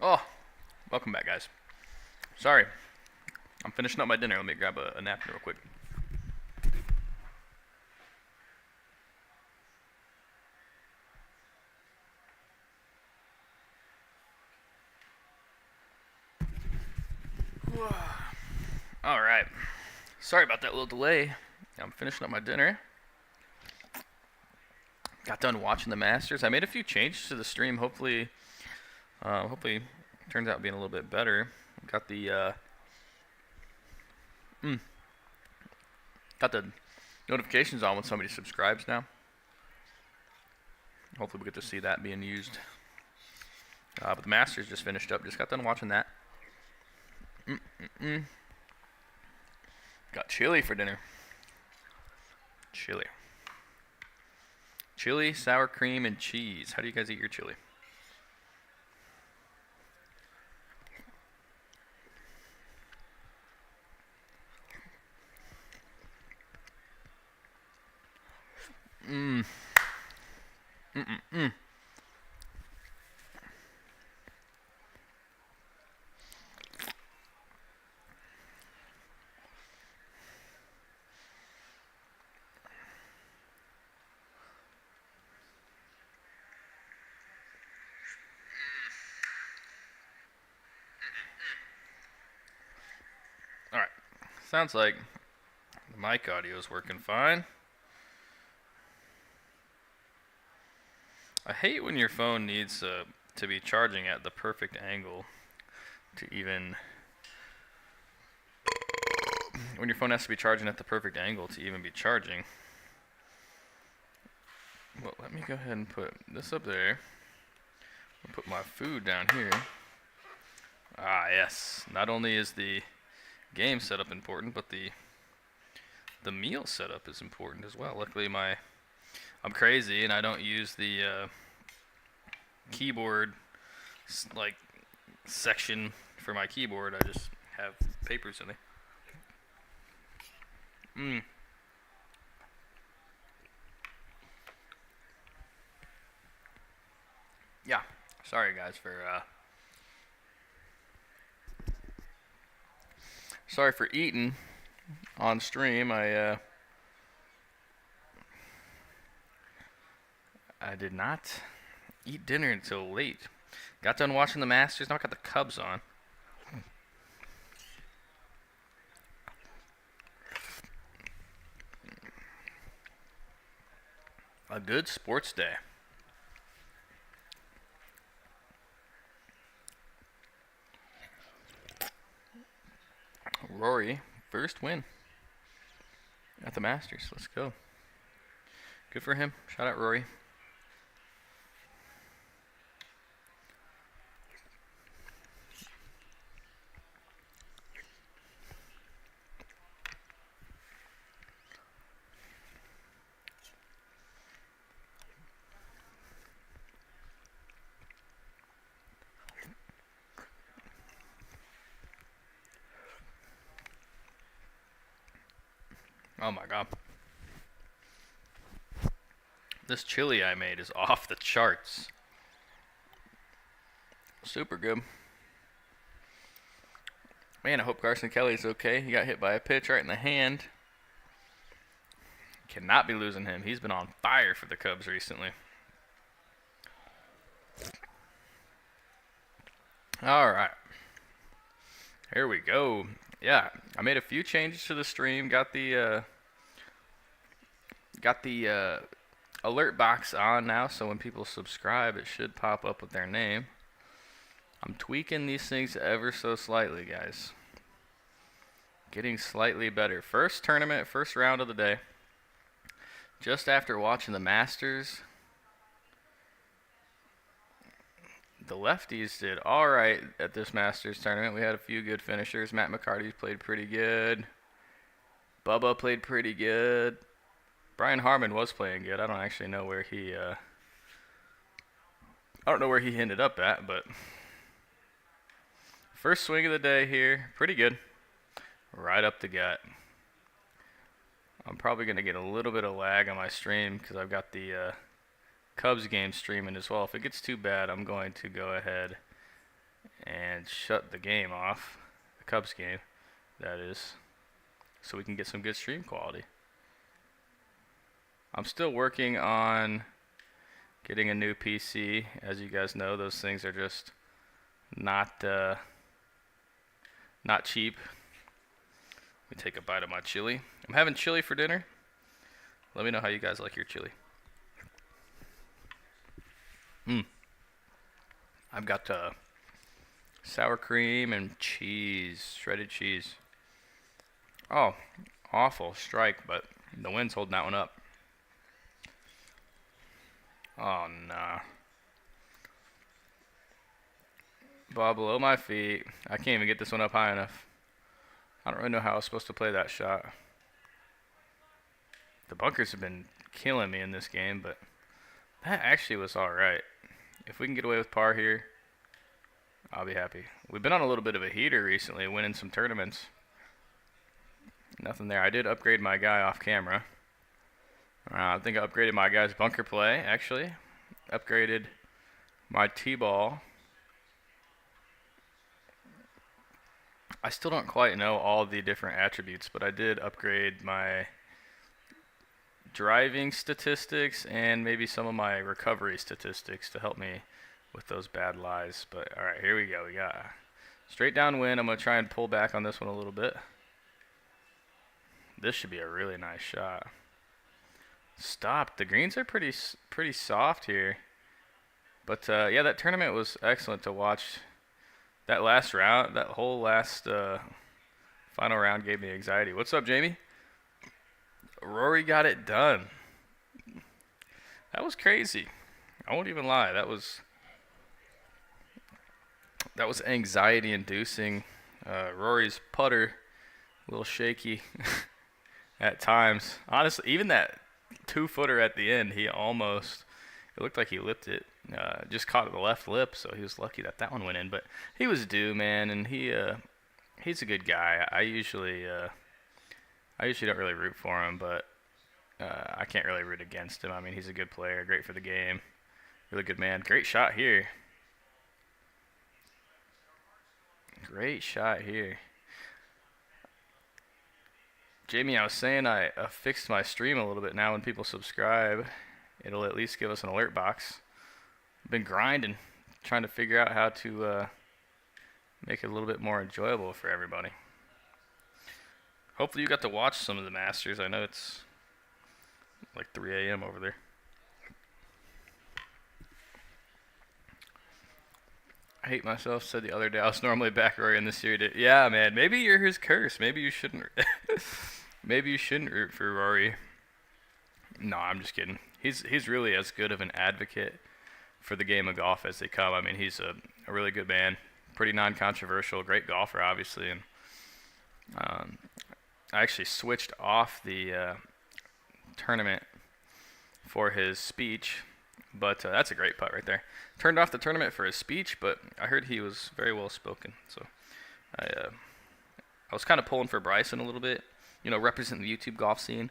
Oh, welcome back, guys. Sorry, I'm finishing up my dinner. Let me grab a napkin real quick. All right. Sorry about that little delay. I'm finishing up my dinner. Got done watching the Masters. I made a few changes to the stream. Hopefully, it turns out being a little bit better. Got the mm, got the notifications on when somebody subscribes now. Hopefully, we get to see that being used. But the Masters just finished up. Just got done watching that. Mm-mm-mm. Got chili for dinner. Chili. Chili, sour cream, and cheese. How do you guys eat your chili? Mmm. Mm-mm-mm. Alright. Sounds like the mic audio is working fine. I hate when your phone needs to be charging at the perfect angle to even... When your phone has to be charging at the perfect angle to even be charging. Well, let me go ahead and put this up there. I'll put my food down here. Ah, yes. Not only is the game setup important, but the meal setup is important as well. Luckily, I'm crazy and I don't use the keyboard like section for my keyboard. I just have papers in it. Yeah. Sorry guys for eating on stream. I did not eat dinner until late. Got done watching the Masters. Now I got the Cubs on. A good sports day. Rory, first win at the Masters. Let's go. Good for him. Shout out Rory. Oh my god. This chili I made is off the charts. Super good. Man, I hope Carson Kelly's okay. He got hit by a pitch right in the hand. Cannot be losing him. He's been on fire for the Cubs recently. Alright. Here we go. Yeah, I made a few changes to the stream. Got the alert box on now, so when people subscribe, it should pop up with their name. I'm tweaking these things ever so slightly, guys. Getting slightly better. First tournament, first round of the day. Just after watching the Masters, the lefties did all right at this Masters tournament. We had a few good finishers. Matt McCarty played pretty good. Bubba played pretty good. Brian Harmon was playing good. I don't actually know where he ended up at, but first swing of the day here, pretty good. Right up the gut. I'm probably going to get a little bit of lag on my stream because I've got the Cubs game streaming as well. If it gets too bad, I'm going to go ahead and shut the game off, the Cubs game, that is, so we can get some good stream quality. I'm still working on getting a new PC. As you guys know, those things are just not cheap. Let me take a bite of my chili. I'm having chili for dinner. Let me know how you guys like your chili. I've got sour cream and cheese, shredded cheese. Oh, awful strike, but the wind's holding that one up. Oh, nah. Ball below my feet. I can't even get this one up high enough. I don't really know how I was supposed to play that shot. The bunkers have been killing me in this game, but that actually was alright. If we can get away with par here, I'll be happy. We've been on a little bit of a heater recently, winning some tournaments. Nothing there. I did upgrade my guy off camera. I think I upgraded my guy's bunker play, actually. Upgraded my T-ball. I still don't quite know all the different attributes, but I did upgrade my driving statistics and maybe some of my recovery statistics to help me with those bad lies. But all right, here we go. We got straight downwind. I'm going to try and pull back on this one a little bit. This should be a really nice shot. Stop. The greens are pretty soft here. But yeah, that tournament was excellent to watch. That last round, that whole last final round gave me anxiety. What's up, Jamie? Rory got it done. That was crazy. I won't even lie. That was anxiety inducing. Rory's putter, a little shaky at times. Honestly, even that 2-footer at the end, it looked like he lipped it. Just caught the left lip, so he was lucky that one went in. But he was due, man, and he's a good guy. I usually don't really root for him, but I can't really root against him. I mean, he's a good player, great for the game, really good man. Great shot here. Great shot here. Jamie, I was saying I fixed my stream a little bit now. When people subscribe, it'll at least give us an alert box. Been grinding, trying to figure out how to make it a little bit more enjoyable for everybody. Hopefully you got to watch some of the Masters. I know it's like 3 a.m. over there. I hate myself. Said the other day I was normally back Rory in this year. Yeah, man. Maybe you're his curse. Maybe you shouldn't. Maybe you shouldn't root for Rory. No, I'm just kidding. He's really as good of an advocate for the game of golf as they come. I mean, he's a really good man, pretty non-controversial, great golfer, obviously. And I actually switched off the tournament for his speech, but that's a great putt right there. Turned off the tournament for his speech, but I heard he was very well spoken. So I was kind of pulling for Bryson a little bit, representing the YouTube golf scene.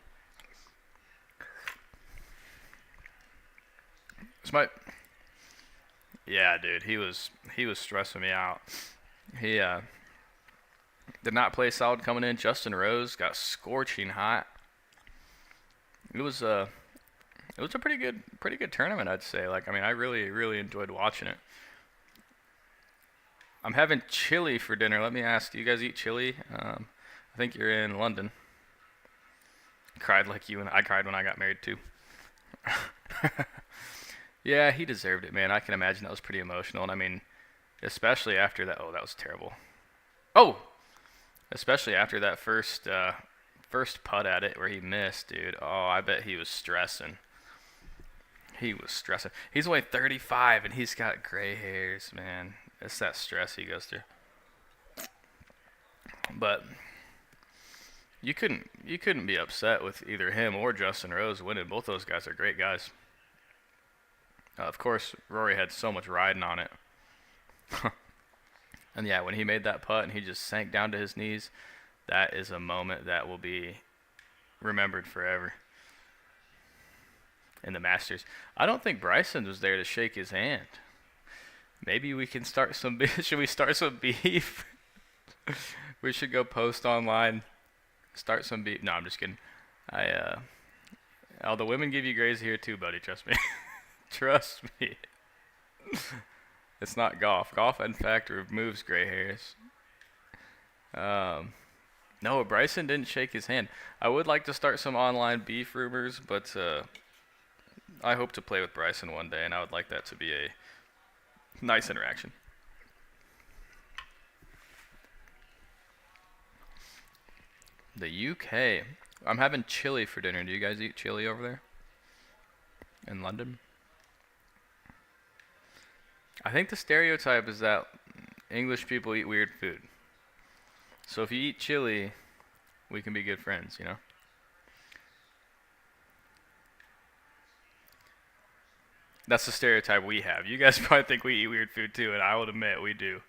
Yeah, dude, he was stressing me out. He did not play solid coming in. Justin Rose got scorching hot. It was a pretty good tournament, I'd say. I really enjoyed watching it. I'm having chili for dinner. Let me ask, do you guys eat chili? I think you're in London. Cried like you, and I cried when I got married too. Yeah, he deserved it, man. I can imagine that was pretty emotional. And I mean, especially after that. Oh, that was terrible. Oh! Especially after that first putt at it where he missed, dude. Oh, I bet he was stressing. He was stressing. He's only 35, and he's got gray hairs, man. It's that stress he goes through. But you couldn't be upset with either him or Justin Rose winning. Both those guys are great guys. Of course, Rory had so much riding on it. And yeah, when he made that putt and he just sank down to his knees, that is a moment that will be remembered forever in the Masters. I don't think Bryson was there to shake his hand. Maybe we can start some. Should we start some beef? We should go post online. Start some beef. No, I'm just kidding. I all the women give you grays here too, buddy. Trust me. Trust me. It's not golf. Golf, in fact, removes gray hairs. No, Bryson didn't shake his hand. I would like to start some online beef rumors, but I hope to play with Bryson one day, and I would like that to be a nice interaction. The UK. I'm having chili for dinner. Do you guys eat chili over there? In London? I think the stereotype is that English people eat weird food. So if you eat chili, we can be good friends, you know? That's the stereotype we have. You guys probably think we eat weird food too, and I will admit we do.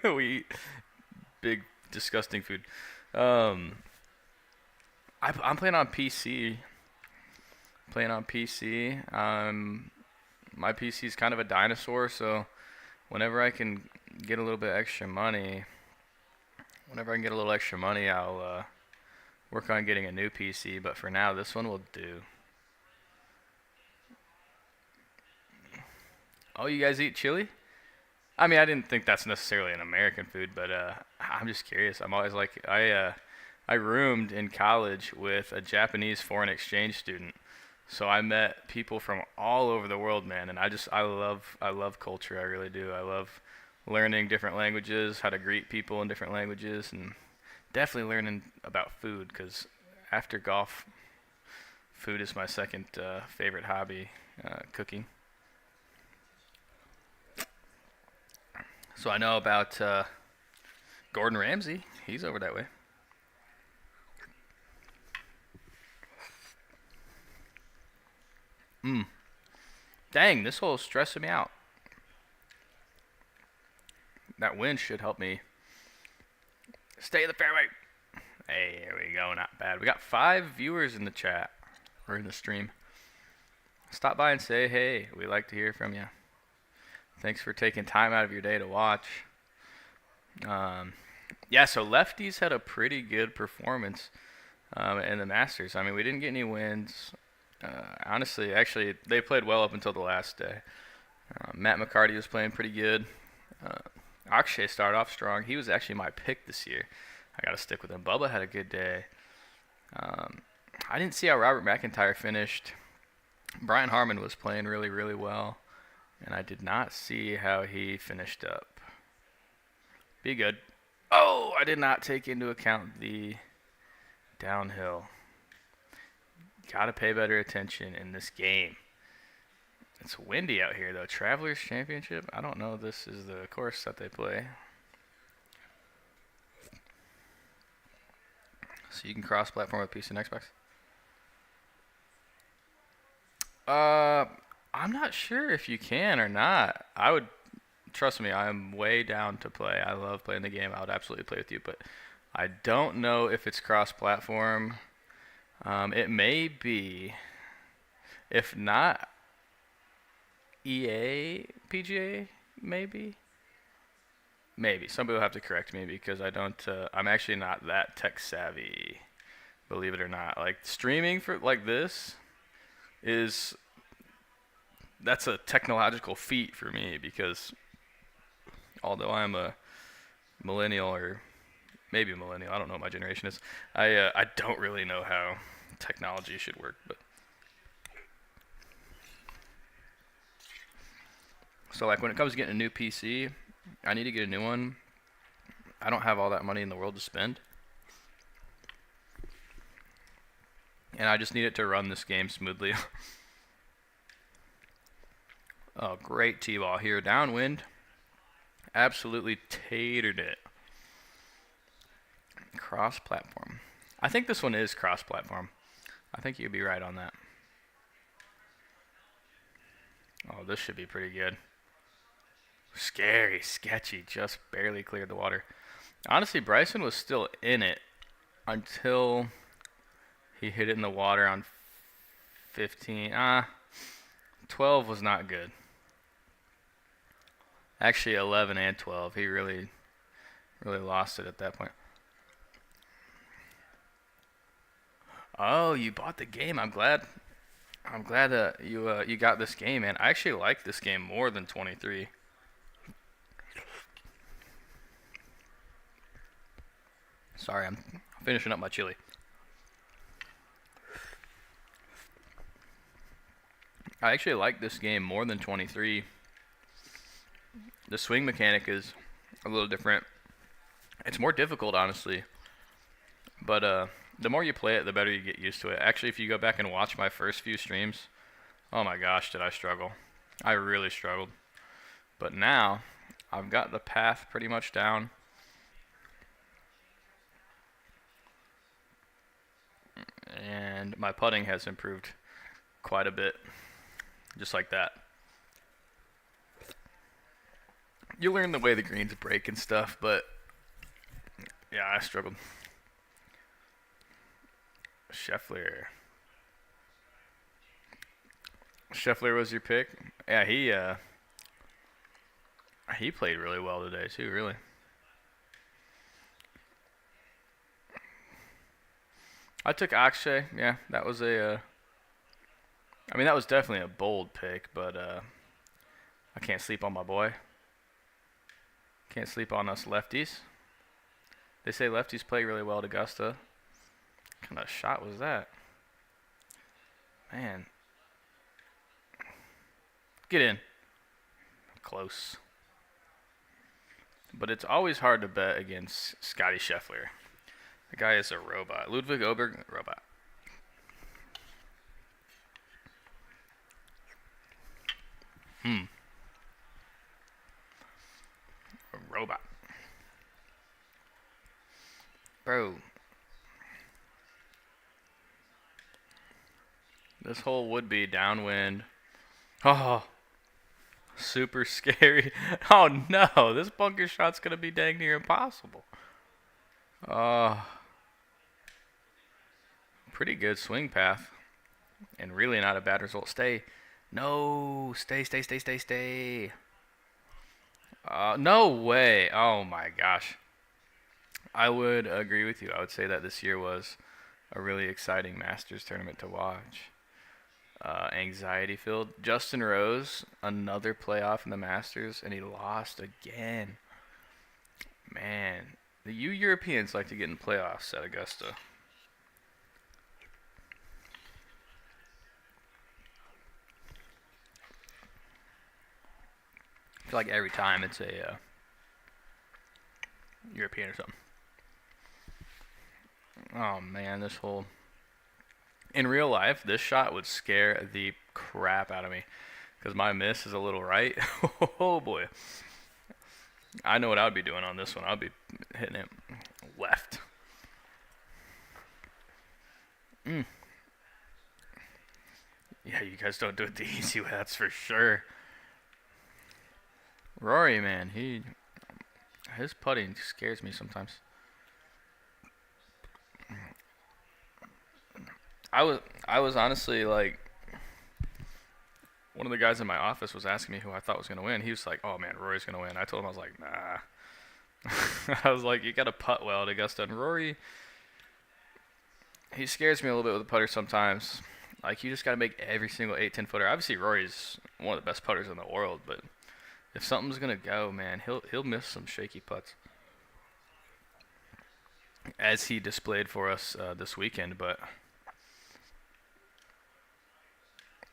We eat big, disgusting food. I'm playing on PC. Playing on PC. My PC is kind of a dinosaur, so whenever I can get a little bit extra money, I'll work on getting a new PC. But for now, this one will do. Oh, you guys eat chili? I mean, I didn't think that's necessarily an American food, but I'm just curious. I'm always like, I roomed in college with a Japanese foreign exchange student, so I met people from all over the world, man. And I love culture. I really do. I love learning different languages, how to greet people in different languages, and definitely learning about food. Because after golf, food is my second favorite hobby, cooking. So I know about Gordon Ramsay. He's over that way. Dang, this hole is stressing me out. That wind should help me stay in the fairway. Hey, there we go. Not bad. We got 5 viewers in the chat or in the stream. Stop by and say hey. We like to hear from you. Thanks for taking time out of your day to watch. Yeah, so lefties had a pretty good performance in the Masters. I mean, we didn't get any wins. Honestly, actually, they played well up until the last day. Matt McCarty was playing pretty good. Akshay started off strong. He was actually my pick this year. I got to stick with him. Bubba had a good day. I didn't see how Robert McIntyre finished. Brian Harmon was playing really, really well. And I did not see how he finished up. Be good. Oh, I did not take into account the downhill. Gotta pay better attention in this game. It's windy out here, though. Travelers Championship? I don't know if this is the course that they play. So you can cross-platform with PC and Xbox? I'm not sure if you can or not. I would, trust me, I'm way down to play. I love playing the game. I would absolutely play with you, but I don't know if it's cross-platform. It may be. If not, EA PGA, maybe? Maybe. Somebody will have to correct me because I don't, I'm actually not that tech savvy, believe it or not. Like, streaming for like this is, that's a technological feat for me because although I'm a millennial or maybe a millennial, I don't know what my generation is, I don't really know how technology should work. But so like when it comes to getting a new PC, I need to get a new one. I don't have all that money in the world to spend. And I just need it to run this game smoothly. Oh, great tee-ball here. Downwind. Absolutely tatered it. Cross-platform. I think this one is cross-platform. I think you'd be right on that. Oh, this should be pretty good. Scary, sketchy. Just barely cleared the water. Honestly, Bryson was still in it until he hit it in the water on 15. 12 was not good. Actually, 11 and 12. He really lost it at that point. Oh, you bought the game. I'm glad. I'm glad that you got this game, man. I actually like this game more than 23. Sorry, I'm finishing up my chili. I actually like this game more than 23. The swing mechanic is a little different. It's more difficult, honestly. But the more you play it, the better you get used to it. Actually, if you go back and watch my first few streams, oh my gosh, did I struggle. I really struggled. But now, I've got the path pretty much down. And my putting has improved quite a bit. Just like that. You learn the way the greens break and stuff, but yeah, I struggled. Scheffler. Scheffler was your pick? Yeah, he played really well today too, really. I took Akshay. Yeah, that was I mean, that was definitely a bold pick, but I can't sleep on my boy. Can't sleep on us lefties. They say lefties play really well at Augusta. What kind of shot was that? Man. Get in. Close. But it's always hard to bet against Scotty Scheffler. The guy is a robot. Ludwig Oberg, robot. A robot. Bro. This hole would be downwind. Oh. Super scary. Oh no, this bunker shot's gonna be dang near impossible. Pretty good swing path. And really not a bad result. Stay. No. Stay. No way. Oh my gosh. I would agree with you. I would say that this year was a really exciting Masters tournament to watch. Anxiety filled. Justin Rose, another playoff in the Masters, and he lost again. Man, you Europeans like to get in playoffs at Augusta. I feel like every time it's a European or something. Oh man, this hole. In real life, this shot would scare the crap out of me because my miss is a little right. Oh boy. I know what I would be doing on this one. I'd be hitting it left. Yeah, you guys don't do it the easy way, that's for sure. Rory, man, his putting scares me sometimes. I was honestly like, one of the guys in my office was asking me who I thought was gonna win. He was like, "Oh man, Rory's gonna win." I told him, I was like, "Nah." I was like, "You gotta putt well at Augusta." And Rory, he scares me a little bit with the putter sometimes. Like, you just gotta make every single 8-10 footer. Obviously, Rory's one of the best putters in the world, but if something's gonna go, man, he'll miss some shaky putts, as he displayed for us this weekend. But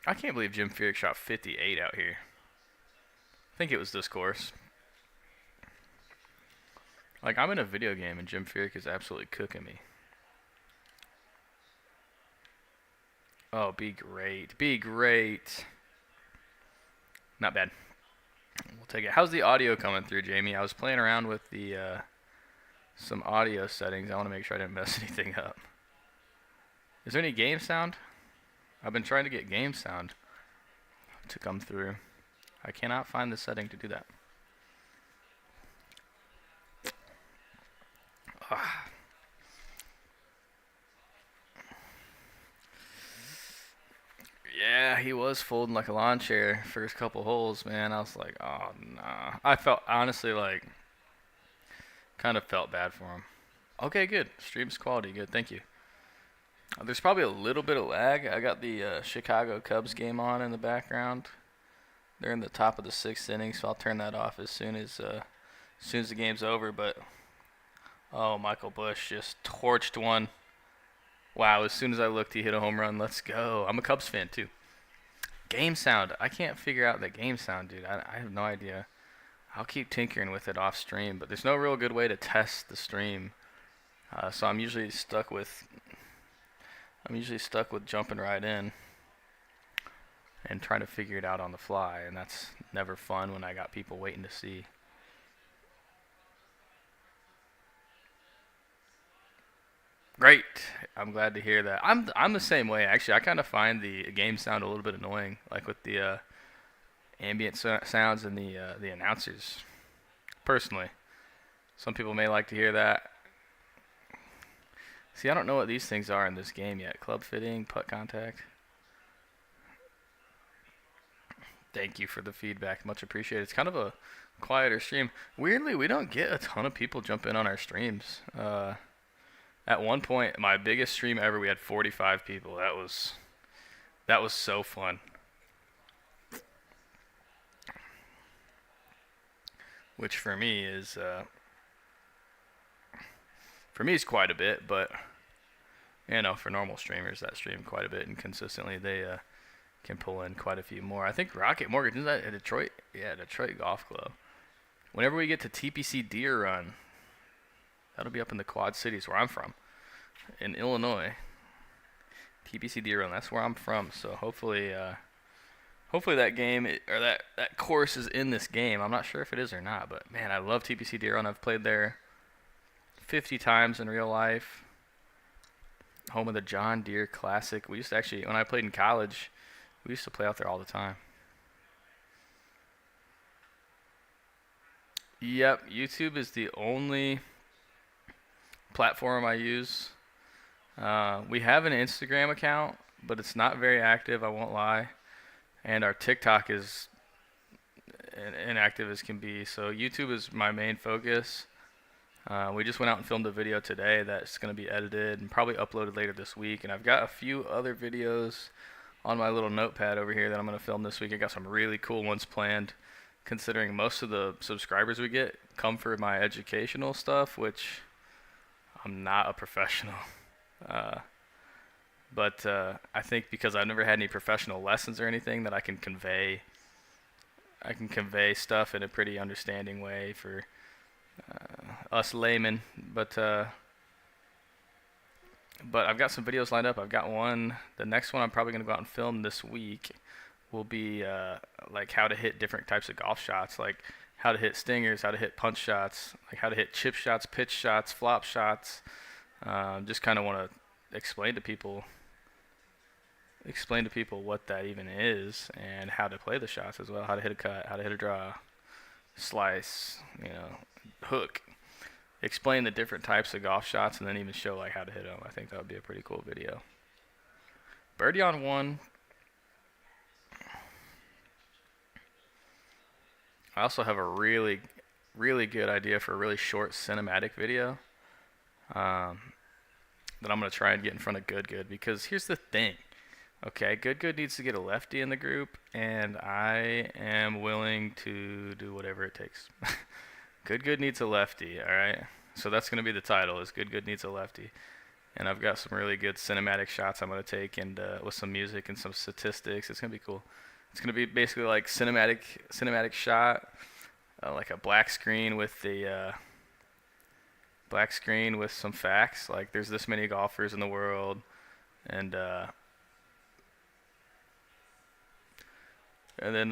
I can't believe Jim Furyk shot 58 out here. I think it was this course. Like, I'm in a video game and Jim Furyk is absolutely cooking me. Oh, be great. Be great. Not bad. We'll take it. How's the audio coming through, Jamie? I was playing around with the some audio settings. I want to make sure I didn't mess anything up. Is there any game sound? I've been trying to get game sound to come through. I cannot find the setting to do that. Yeah, he was folding like a lawn chair first couple holes, man. I was like, oh nah. I felt honestly like kind of felt bad for him. Okay, good. Stream's quality, good. Thank you. There's probably a little bit of lag. I got the Chicago Cubs game on in the background. They're in the top of the sixth inning, so I'll turn that off as soon as the game's over. But oh, Michael Bush just torched one. Wow! As soon as I looked, he hit a home run. Let's go. I'm a Cubs fan too. Game sound. I can't figure out the game sound, dude. I have no idea. I'll keep tinkering with it off stream, but there's no real good way to test the stream. So I'm usually stuck with jumping right in and trying to figure it out on the fly, and that's never fun when I got people waiting to see. Great. I'm glad to hear that. I'm the same way actually. I kind of find the game sound a little bit annoying, like with the ambient sounds and the announcers. Personally, some people may like to hear that. See, I don't know what these things are in this game yet. Club fitting, putt contact. Thank you for the feedback. Much appreciated. It's kind of a quieter stream. Weirdly, we don't get a ton of people jump in on our streams. At one point, my biggest stream ever, we had 45 people. That was so fun. Which for me is quite a bit, but for normal streamers that stream quite a bit and consistently, they can pull in quite a few more. I think Rocket Mortgage, is that a Detroit? Yeah, Detroit Golf Club. Whenever we get to TPC Deer Run, that'll be up in the Quad Cities where I'm from, in Illinois. TPC Deer Run, that's where I'm from. So hopefully that game or that course is in this game. I'm not sure if it is or not, but man, I love TPC Deer Run. I've played there 50 times in real life. Home of the John Deere Classic. We used to actually, when I played in college, we used to play out there all the time. Yep, YouTube is the only platform I use. We have an Instagram account, but it's not very active, I won't lie. And our TikTok is inactive as can be. So YouTube is my main focus. We just went out and filmed a video today that's going to be edited and probably uploaded later this week. And I've got a few other videos on my little notepad over here that I'm going to film this week. I got some really cool ones planned, considering most of the subscribers we get come for my educational stuff, which I'm not a professional. But I think because I've never had any professional lessons or anything, that I can convey stuff in a pretty understanding way for us laymen. But I've got some videos lined up. I've got one. The next one I'm probably going to go out and film this week will be like how to hit different types of golf shots, like how to hit stingers, how to hit punch shots, like how to hit chip shots, pitch shots, flop shots. Just kind of want to explain to people what that even is and how to play the shots as well, how to hit a cut, how to hit a draw, slice, hook. Explain the different types of golf shots and then even show like how to hit them. I think that would be a pretty cool video. Birdie on one. I also have a really, really good idea for a really short cinematic video that I'm going to try and get in front of Good, because here's the thing. Okay, Good needs to get a lefty in the group, and I am willing to do whatever it takes. Good needs a lefty, all right? So that's going to be the title, is Good needs a lefty. And I've got some really good cinematic shots I'm going to take, and with some music and some statistics. It's going to be cool. It's going to be basically like cinematic shot, like a black screen with some facts. Like there's this many golfers in the world, and then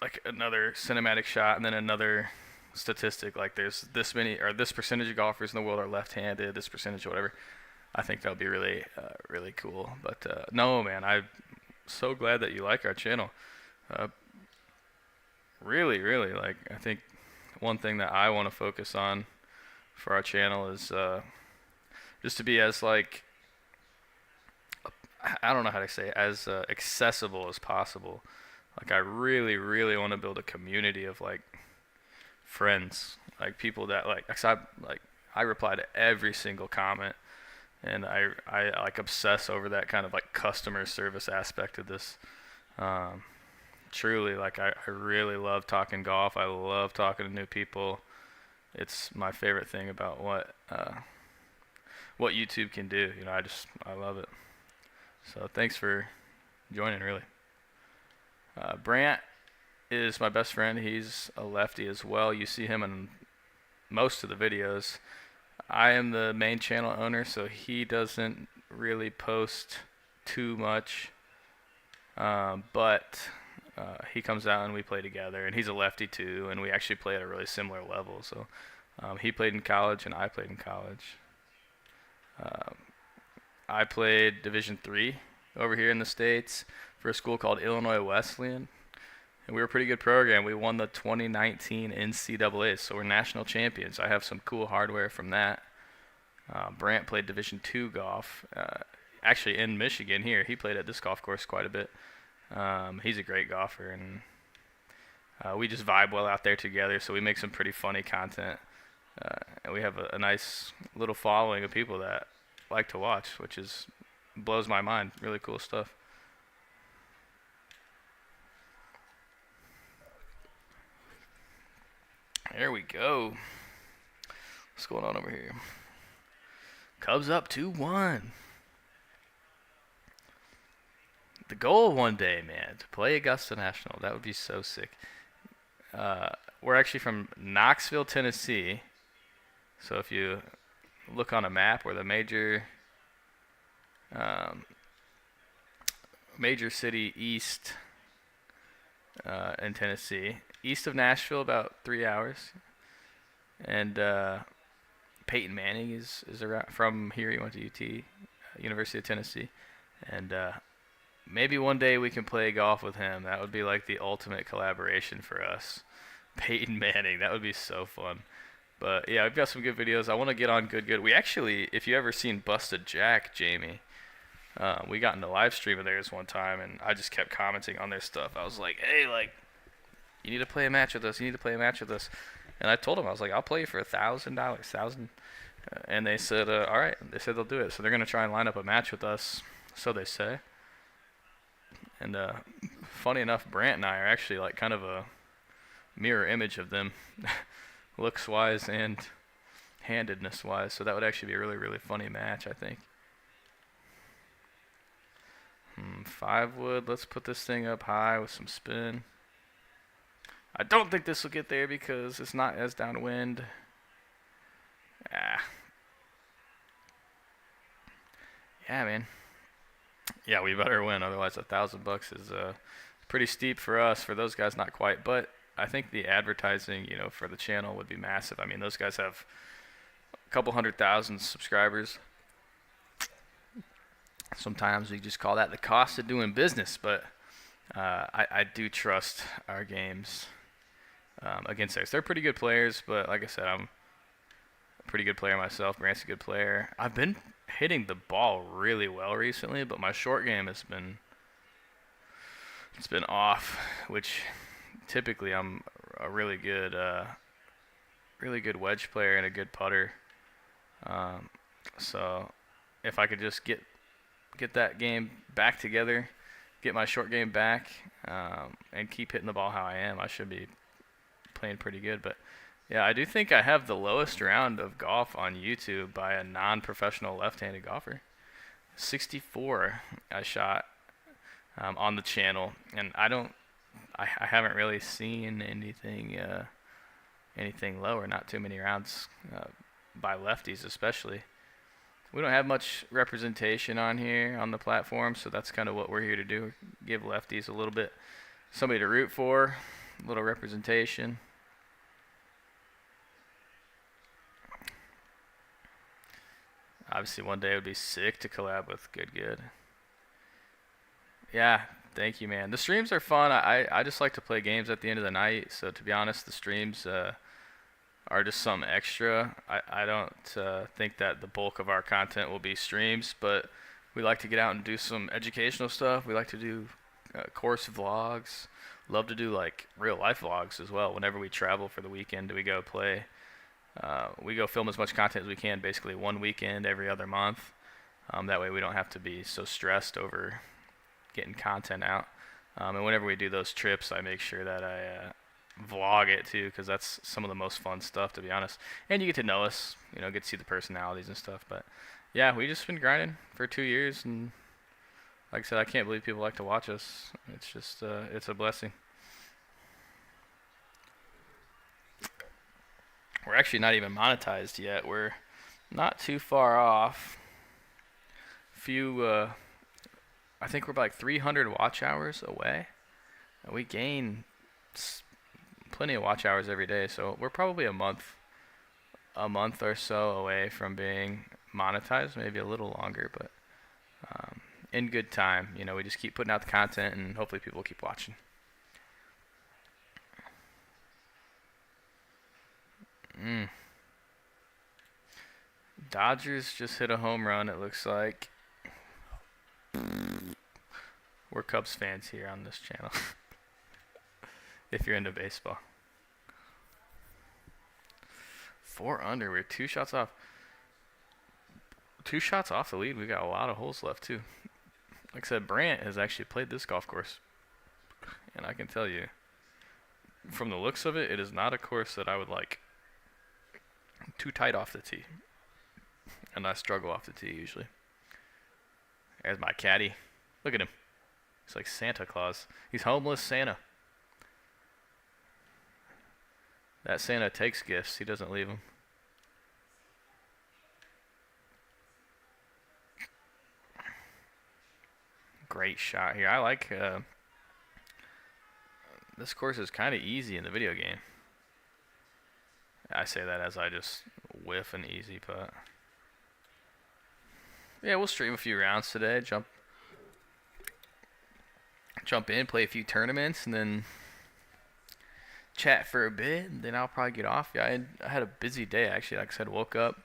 like another cinematic shot, and then another statistic, like there's this many or this percentage of golfers in the world are left-handed, this percentage or whatever. I think that would be really really cool. But no, man, I'm so glad that you like our channel. Really, like I think one thing that I want to focus on for our channel is just to be as like I don't know how to say it, as accessible as possible. Like I really, really want to build a community of like friends, like people that like, 'cause I reply to every single comment, and I like obsess over that kind of like customer service aspect of this. Um, Truly, like I really love talking golf. I love talking to new people. It's my favorite thing about what YouTube can do. You know, I love it. So thanks for joining. Really, Brant is my best friend. He's a lefty as well. You see him in most of the videos. I am the main channel owner, so he doesn't really post too much. But he comes out and we play together, and he's a lefty too, and we actually play at a really similar level. So he played in college, and I played in college. Uh, I played Division III over here in the States for a school called Illinois Wesleyan, and we were a pretty good program. We won the 2019 NCAA, so we're national champions. I have some cool hardware from that. Brant played Division II golf, actually in Michigan here. He played at this golf course quite a bit. He's a great golfer, and we just vibe well out there together, so we make some pretty funny content. And we have a nice little following of people that like to watch, which blows my mind. Really cool stuff. There we go. What's going on over here? Cubs up 2-1. The goal one day, man, to play Augusta National. That would be so sick. We're actually from Knoxville, Tennessee. So if you look on a map, we're the major city east in Tennessee. East of Nashville, about 3 hours. And Peyton Manning is around, from here. He went to UT, University of Tennessee. And maybe one day we can play golf with him. That would be like the ultimate collaboration for us. Peyton Manning, that would be so fun. But yeah, I've got some good videos. I want to get on good. We actually, if you ever seen Busted Jack, Jamie, we got into live stream of theirs one time, and I just kept commenting on their stuff. I was like, hey, like, you need to play a match with us. You need to play a match with us. And I told them, I was like, I'll play you for $1,000. And they said, all right. They said they'll do it. So they're going to try and line up a match with us, so they say. And funny enough, Brant and I are actually like kind of a mirror image of them, looks-wise and handedness-wise. So that would actually be a really, really funny match, I think. 5 wood. Let's put this thing up high with some spin. I don't think this will get there because it's not as downwind. Yeah, man. Yeah, we better win. Otherwise, $1,000 is pretty steep for us. For those guys, not quite. But I think the advertising, for the channel would be massive. I mean, those guys have a couple 100,000 subscribers. Sometimes we just call that the cost of doing business. But I do trust our games against theirs. They're pretty good players, but like I said, I'm a pretty good player myself. Grant's a good player. I've been hitting the ball really well recently, but my short game it's been off, which typically I'm a really good wedge player and a good putter. So if I could just get that game back together, get my short game back, and keep hitting the ball how I am, I should be playing pretty good. But yeah, I do think I have the lowest round of golf on YouTube by a non-professional left-handed golfer. 64 I shot on the channel, and I haven't really seen anything lower. Not too many rounds by lefties, especially. We don't have much representation on here on the platform, so that's kind of what we're here to do. Give lefties a little bit somebody to root for, a little representation. Obviously, one day it would be sick to collab with Good. Yeah, thank you, man. The streams are fun. I just like to play games at the end of the night. So to be honest, the streams are just something extra. I don't think that the bulk of our content will be streams, but We like to get out and do some educational stuff. We like to do course vlogs. Love to do like real life vlogs as well. Whenever we travel for the weekend, we go play. We go film as much content as we can, basically one weekend every other month. That way we don't have to be so stressed over getting content out. And whenever we do those trips, I make sure that I vlog it too, because that's some of the most fun stuff, to be honest. And you get to know us, get to see the personalities and stuff. But yeah, we just been grinding for 2 years, and like I said, I can't believe people like to watch us. It's just, it's a blessing. We're actually not even monetized yet. We're not too far off. I think we're about like 300 watch hours away. And we gain plenty of watch hours every day, so we're probably a month or so away from being monetized, maybe a little longer, but in good time. We just keep putting out the content, and hopefully people will keep watching. Dodgers just hit a home run, it looks like. We're Cubs fans here on this channel. If you're into baseball. 4 under. We're 2 shots off. 2 shots off the lead. We got a lot of holes left too. Like I said, Brant has actually played this golf course, and I can tell you, from the looks of it, it is not a course that I would like. Too tight off the tee, and I struggle off the tee usually. There's my caddy. Look at him. He's like Santa Claus. He's homeless Santa. That Santa takes gifts. He doesn't leave them. Great shot here. I like this course is kind of easy in the video game. I say that as I just whiff an easy putt. Yeah, we'll stream a few rounds today. Jump in, play a few tournaments, and then chat for a bit, and then I'll probably get off. Yeah, I had a busy day actually. Like I said, woke up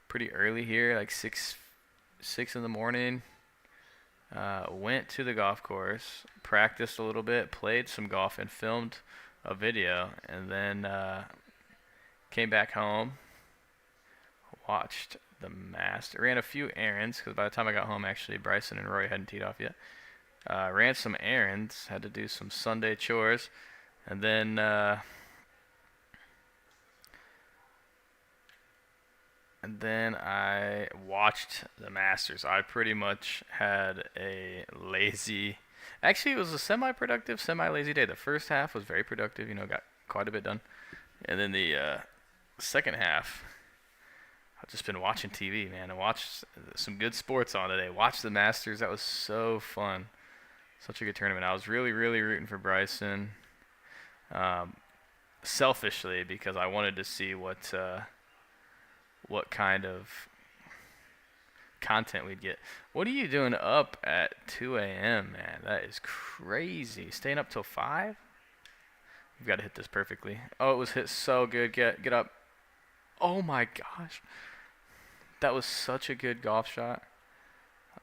pretty early here, like 6 in the morning. Went to the golf course, practiced a little bit, played some golf, and filmed a video, and then came back home, watched the Masters, ran a few errands, because by the time I got home, actually, Bryson and Roy hadn't teed off yet. Ran some errands, had to do some Sunday chores, and then I watched the Masters. I pretty much had a lazy, actually it was a semi-productive, semi-lazy day. The first half was very productive, got quite a bit done. And then the second half, I've just been watching TV, man. I watched some good sports on today. Watched the Masters. That was so fun. Such a good tournament. I was really, really rooting for Bryson. Selfishly, because I wanted to see what kind of content we'd get. What are you doing up at 2 a.m., man? That is crazy. Staying up till 5? You've got to hit this perfectly. Oh, it was hit so good. Get up. Oh my gosh. That was such a good golf shot.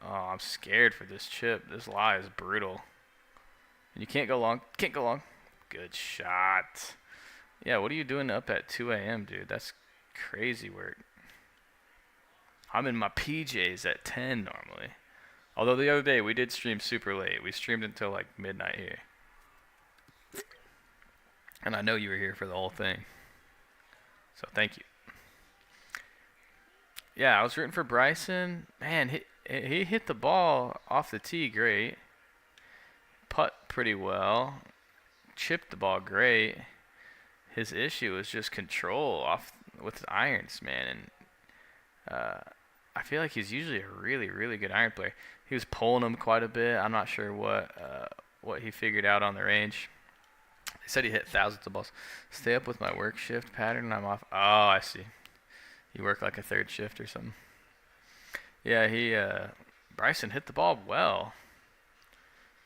Oh, I'm scared for this chip. This lie is brutal. And you can't go long. Can't go long. Good shot. Yeah, what are you doing up at 2 a.m., dude? That's crazy work. I'm in my PJs at 10 normally. Although the other day we did stream super late. We streamed until like midnight here. And I know you were here for the whole thing. So thank you. Yeah, I was rooting for Bryson. Man, he hit the ball off the tee great. Putt pretty well. Chipped the ball great. His issue was just control off with the irons, man. And I feel like he's usually a really, really good iron player. He was pulling them quite a bit. I'm not sure what he figured out on the range. He said he hit thousands of balls. Stay up with my work shift pattern. I'm off. Oh, I see. You work like a third shift or something. Yeah, Bryson hit the ball well.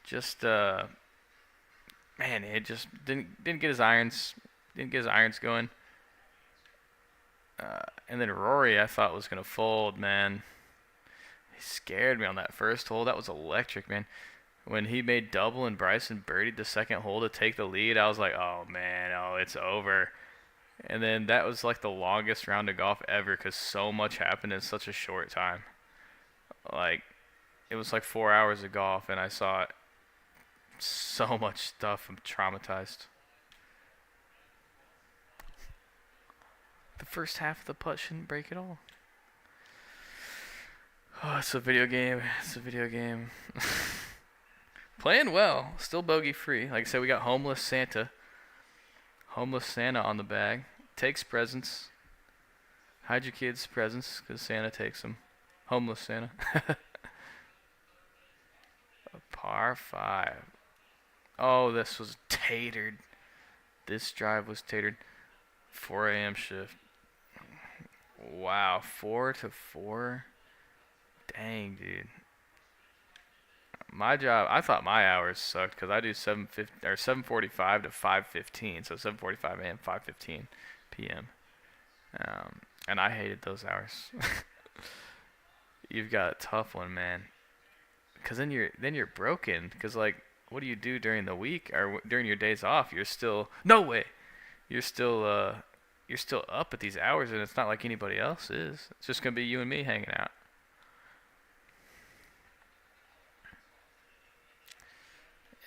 Just man, it just didn't get his irons going. And then Rory, I thought was gonna fold, man. He scared me on that first hole. That was electric, man. When he made double and Bryson birdied the second hole to take the lead, I was like, oh man, oh, it's over. And then that was like the longest round of golf ever because so much happened in such a short time. Like, it was like 4 hours of golf, and I saw so much stuff. I'm traumatized. The first half of the putt shouldn't break at all. Oh, it's a video game. It's a video game. Playing well. Still bogey free. Like I said, we got Homeless Santa. Homeless Santa on the bag. Takes presents. Hide your kids' presents because Santa takes them. Homeless Santa. A par 5. Oh, this was tatered. This drive was tatered. 4 a.m. shift. Wow, 4 to 4. Dang, dude. My job, I thought my hours sucked because I do 7:45 to 5:15, so 7:45 a.m. 5:15 p.m. And I hated those hours. You've got a tough one, man. Because then you're broken. Because like, what do you do during the week or during your days off? You're still no way. You're still up at these hours, and it's not like anybody else is. It's just gonna be you and me hanging out.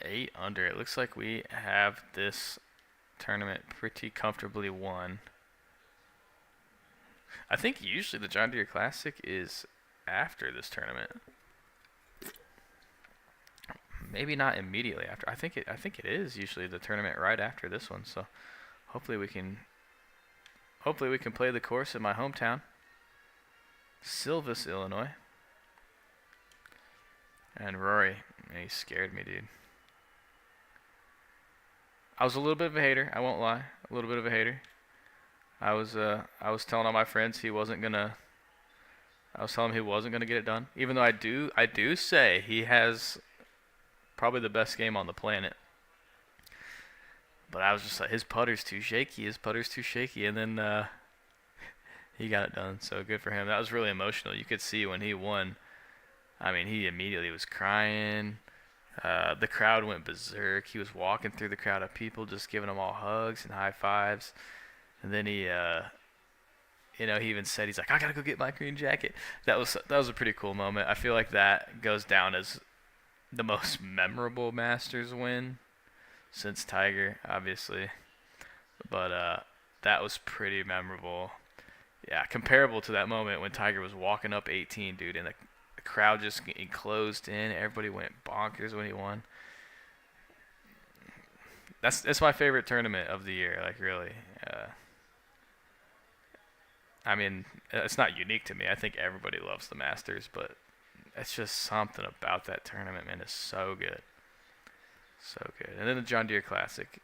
8 under. It looks like we have this tournament pretty comfortably won. I think usually the John Deere Classic is after this tournament. Maybe not immediately after. I think it is usually the tournament right after this one. So hopefully we can play the course in my hometown, Silvis, Illinois. And Rory, man, he scared me, dude. I was a little bit of a hater. I won't lie, a little bit of a hater. I was telling all my friends I was telling him he wasn't gonna get it done. Even though I do say he has probably the best game on the planet. But I was just like, his putter's too shaky. And then he got it done. So good for him. That was really emotional. You could see when he won. I mean, he immediately was crying. The crowd went berserk. He was walking through the crowd of people, just giving them all hugs and high fives. And then he even said, he's like, I gotta go get my green jacket. That was a pretty cool moment. I feel like that goes down as the most memorable Masters win since Tiger, obviously. But that was pretty memorable. Yeah, comparable to that moment when Tiger was walking up 18, dude, and the crowd just enclosed in. Everybody went bonkers when he won. That's my favorite tournament of the year, like really. I mean, it's not unique to me. I think everybody loves the Masters, but it's just something about that tournament, man. It's so good. So good. And then the John Deere Classic.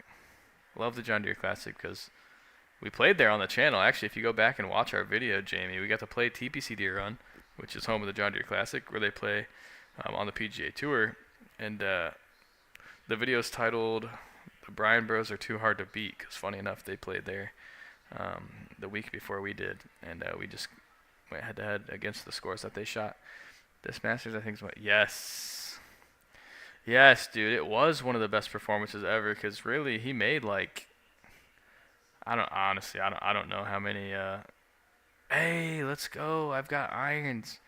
Love the John Deere Classic because we played there on the channel. Actually, if you go back and watch our video, Jamie, we got to play TPC Deer Run, which is home of the John Deere Classic, where they play on the PGA Tour. And the video is titled "The Bryan Bros Are Too Hard to Beat," because funny enough, they played there the week before we did, and we just went head-to-head against the scores that they shot. This Masters, I think, is what? Yes, dude, it was one of the best performances ever. Because really, he made like, I don't know how many. Hey, let's go! I've got irons.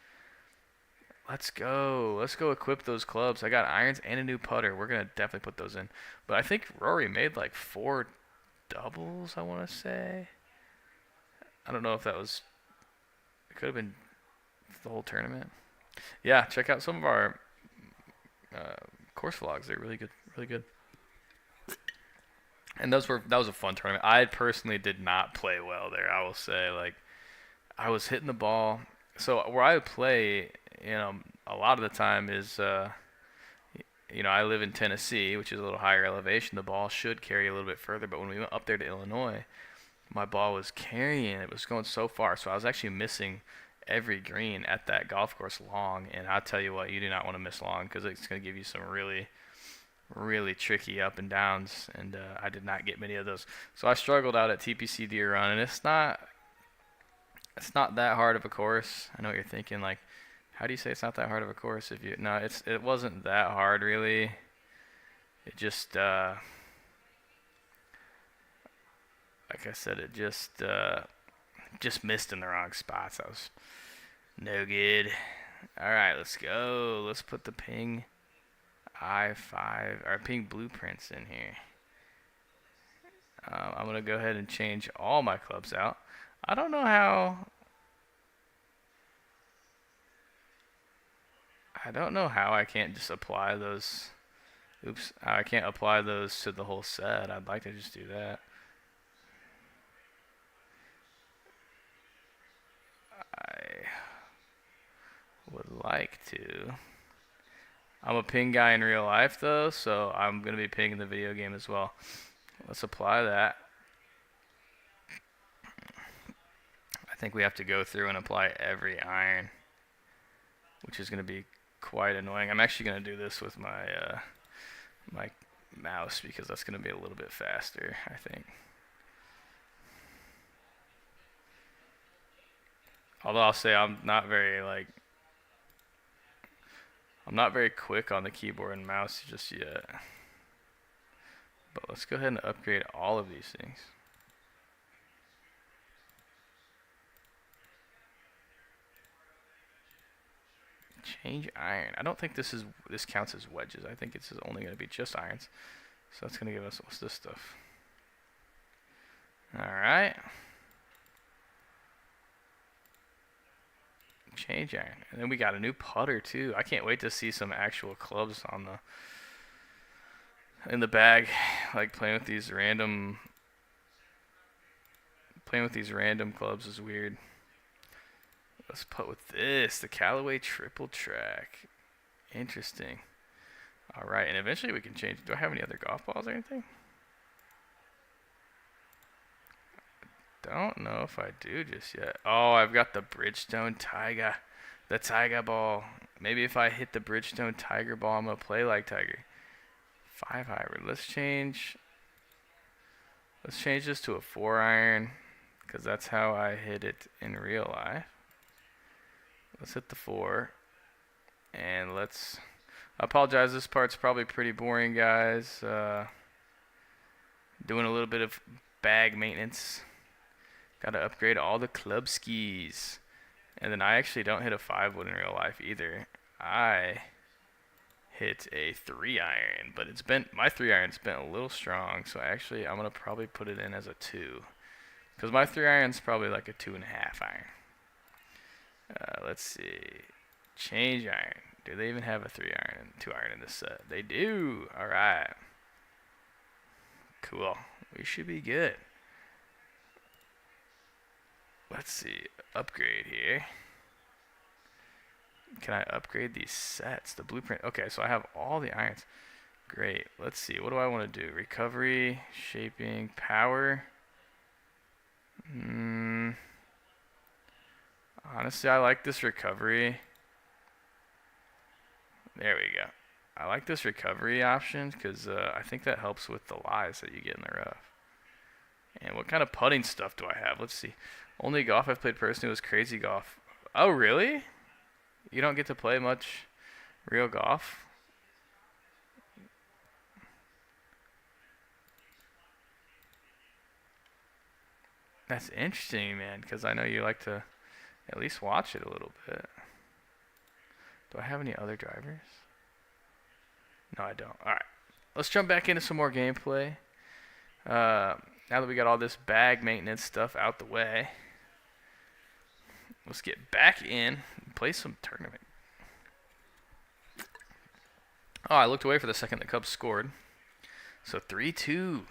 Let's go equip those clubs. I got irons and a new putter. We're gonna definitely put those in. But I think Rory made like 4 doubles, I want to say. I don't know if that was. It could have been the whole tournament. Yeah, check out some of our course vlogs. They're really good, really good. And that was a fun tournament. I personally did not play well there. I will say, like, I was hitting the ball. So where I play, a lot of the time is, I live in Tennessee, which is a little higher elevation. The ball should carry a little bit further. But when we went up there to Illinois, my ball was carrying. It was going so far. So I was actually missing every green at that golf course long. And I'll tell you what, you do not want to miss long because it's going to give you some really, really tricky up and downs. And I did not get many of those. So I struggled out at TPC Deer Run. And it's not that hard of a course. I know what you're thinking, like, How do you say it's not that hard of a course if you? No, it wasn't that hard really. It just like I said, it just missed in the wrong spots. That was no good. All right, let's go. Let's put the ping I5 or ping blueprints in here. I'm gonna go ahead and change all my clubs out. I don't know how. I can't just apply those. Oops, I can't apply those to the whole set. I'd like to just do that. I would like to. I'm a ping guy in real life though, so I'm gonna be pinging the video game as well. Let's apply that. I think we have to go through and apply every iron, which is gonna be quite annoying. I'm actually gonna do this with my my mouse because that's gonna be a little bit faster, I think. Although I'll say I'm not very quick on the keyboard and mouse just yet. But let's go ahead and upgrade all of these things. Change iron. I don't think this counts as wedges. I think it's only going to be just irons. So that's going to give us, what's this stuff? Alright. Change iron. And then we got a new putter too. I can't wait to see some actual clubs in the bag. Like playing with these random clubs is weird. Let's put with this, the Callaway triple track. Interesting. Alright, and eventually we can change. Do I have any other golf balls or anything? Don't know if I do just yet. Oh, I've got the Bridgestone Tiger. The Tiger ball. Maybe if I hit the Bridgestone Tiger ball, I'm going to play like Tiger. 5 hybrid. Let's change this to a 4 iron, because that's how I hit it in real life. Let's hit the 4. And let's... I apologize, this part's probably pretty boring, guys. Doing a little bit of bag maintenance. Gotta upgrade all the club skis. And then I actually don't hit a 5-wood in real life either. I hit a 3 iron, but my 3 iron's been a little strong, so actually I'm gonna probably put it in as a 2. Because my 3 iron's probably like a 2.5 iron. Let's see. Change iron. Do they even have a 3 iron and 2 iron in this set? They do. Alright. Cool. We should be good. Let's see. Upgrade here. Can I upgrade these sets? The blueprint. Okay, so I have all the irons. Great. Let's see. What do I want to do? Recovery, shaping, power. Honestly, I like this recovery. There we go. I like this recovery option because I think that helps with the lies that you get in the rough. And what kind of putting stuff do I have? Let's see. Only golf I've played personally was crazy golf. Oh, really? You don't get to play much real golf? That's interesting, man, because I know you like to at least watch it a little bit. Do I have any other drivers? No, I don't. Alright. Let's jump back into some more gameplay. Now that we got all this bag maintenance stuff out the way, let's get back in and play some tournament. Oh, I looked away for the second the Cubs scored. So 3-2.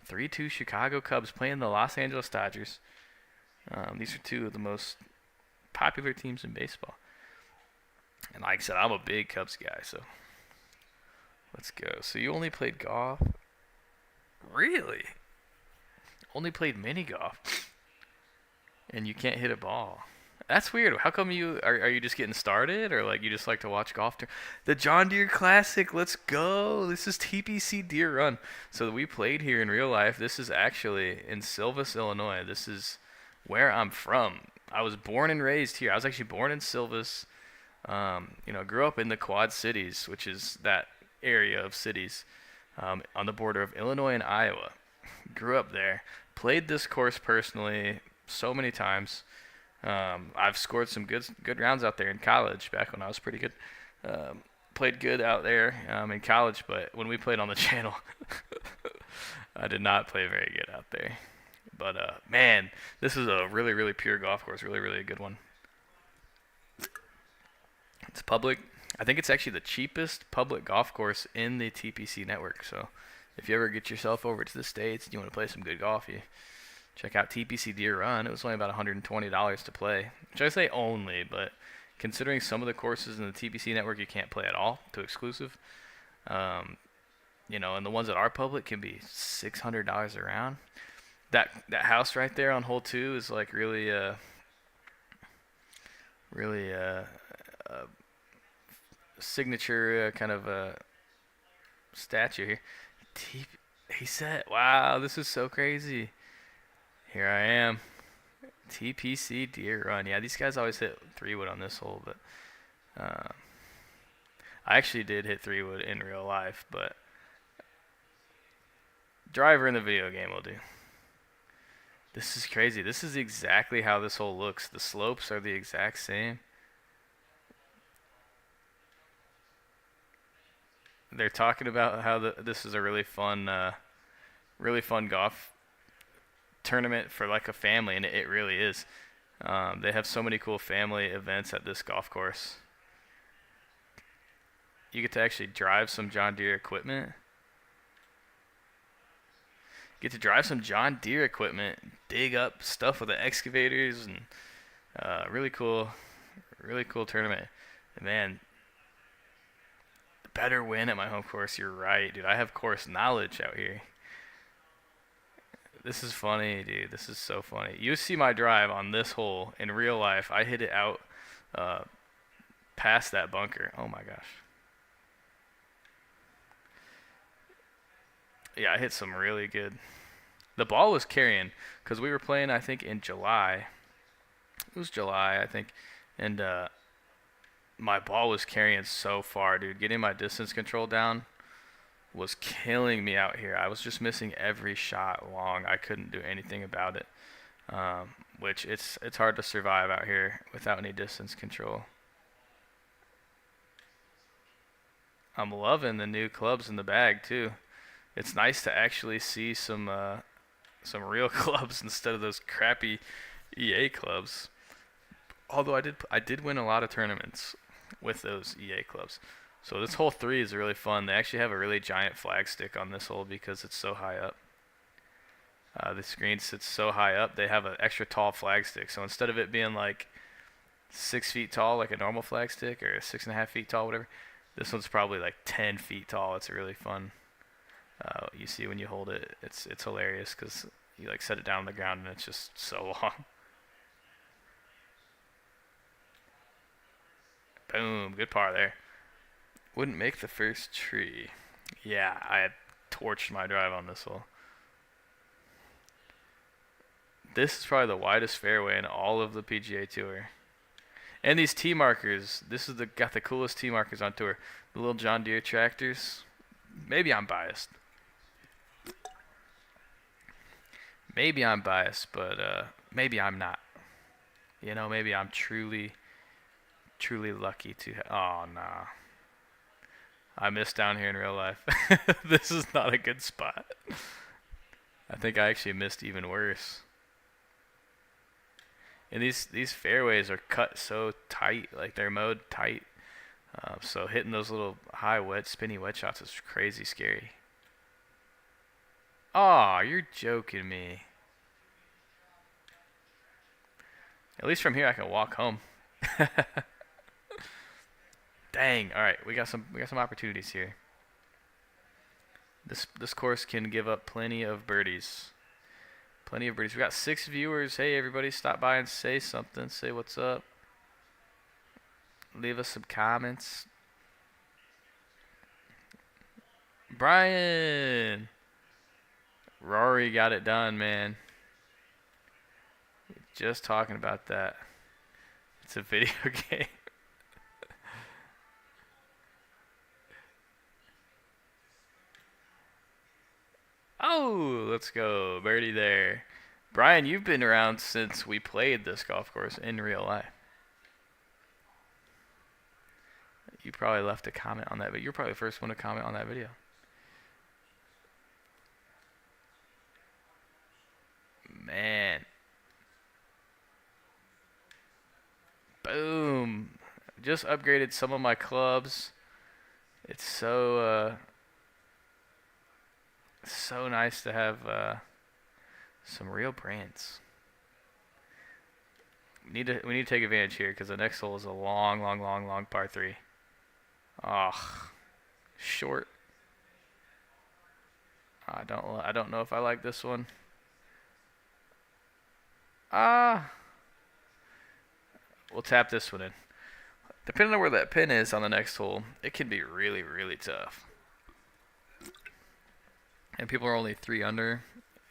3-2 Chicago Cubs playing the Los Angeles Dodgers. These are two of the most popular teams in baseball. And like I said, I'm a big Cubs guy, so let's go. So you only played golf? Really? Only played mini golf? And you can't hit a ball? That's weird. How come are you just getting started, or like you just like to watch golf? The John Deere Classic, let's go. This is TPC Deer Run. So we played here in real life. This is actually in Silvis, Illinois. This is where I'm from. I was born and raised here. I was actually born in Silvis. Grew up in the Quad Cities, which is that area of cities on the border of Illinois and Iowa. Grew up there. Played this course personally so many times. I've scored some good rounds out there in college back when I was pretty good. Played good out there in college, but when we played on the channel, I did not play very good out there. But man, this is a really, really pure golf course. Really, really a good one. It's public. I think it's actually the cheapest public golf course in the TPC network. So if you ever get yourself over to the States and you want to play some good golf, you check out TPC Deer Run. It was only about $120 to play. Which I say only, but considering some of the courses in the TPC network you can't play at all to exclusive, and the ones that are public can be $600 a round. That house right there on hole 2 is like really signature kind of statue here. He said, "Wow, this is so crazy." Here I am, TPC Deer Run. Yeah, these guys always hit 3-wood on this hole, but I actually did hit 3-wood in real life, but driver in the video game will do. This is crazy. This is exactly how this hole looks. The slopes are the exact same. They're talking about how this is a really fun golf tournament for like a family, and it really is. They have so many cool family events at this golf course. You get to actually drive some John Deere equipment. Dig up stuff with the excavators, and really cool tournament. And man, better win at my home course. You're right, dude. I have course knowledge out here. This is funny, dude. This is so funny. You see my drive on this hole in real life. I hit it out past that bunker. Oh my gosh. Yeah, I hit some really good. The ball was carrying because we were playing, I think, in July. It was July, I think. And my ball was carrying so far, dude. Getting my distance control down was killing me out here. I was just missing every shot long. I couldn't do anything about it, which it's hard to survive out here without any distance control. I'm loving the new clubs in the bag too. It's nice to actually see some real clubs instead of those crappy EA clubs. Although I did win a lot of tournaments with those EA clubs. So this hole 3 is really fun. They actually have a really giant flag stick on this hole because it's so high up. The screen sits so high up, they have an extra tall flag stick. So instead of it being like 6 feet tall like a normal flag stick, or 6.5 feet tall, whatever, this one's probably like 10 feet tall. It's really fun. You see when you hold it, it's hilarious because you like set it down on the ground and it's just so long. Boom, good par there. Wouldn't make the first tree. Yeah, I had torched my drive on this hole. This is probably the widest fairway in all of the PGA Tour. And these tee markers, this is got the coolest tee markers on tour. The little John Deere tractors. Maybe I'm biased. But maybe I'm not. Maybe I'm truly lucky to oh, nah. I missed down here in real life. This is not a good spot. I think I actually missed even worse. And these fairways are cut so tight, like they're mowed tight. So hitting those little high spinny wedge shots is crazy scary. Aw, you're joking me. At least from here I can walk home. Dang. All right, we got some opportunities here. This course can give up plenty of birdies. We got 6 viewers. Hey, everybody, stop by and say something. Say what's up. Leave us some comments. Brian. Rory got it done, man. Just talking about that. It's a video game. Oh, let's go. Birdie there. Brian, you've been around since we played this golf course in real life. You probably left a comment on that, but you're probably the first one to comment on that video. Man. Boom. Just upgraded some of my clubs. It's so nice to have some real brands. We need to take advantage here because the next hole is a long par 3. Oh, short. I don't know if I like this one. We'll tap this one in. Depending on where that pin is on the next hole, it can be really, really tough. And people are only 3 under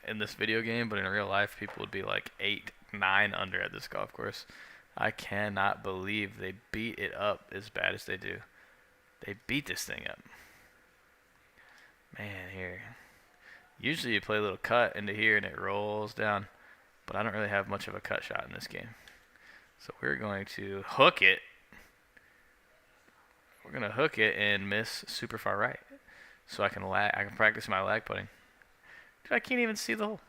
in this video game, but in real life, people would be like 8, 9 under at this golf course. I cannot believe they beat it up as bad as they do. They beat this thing up. Man, here. Usually you play a little cut into here and it rolls down, but I don't really have much of a cut shot in this game. So we're going to hook it. We're going to hook it and miss super far right. So I can practice my lag putting. Dude, I can't even see the hole.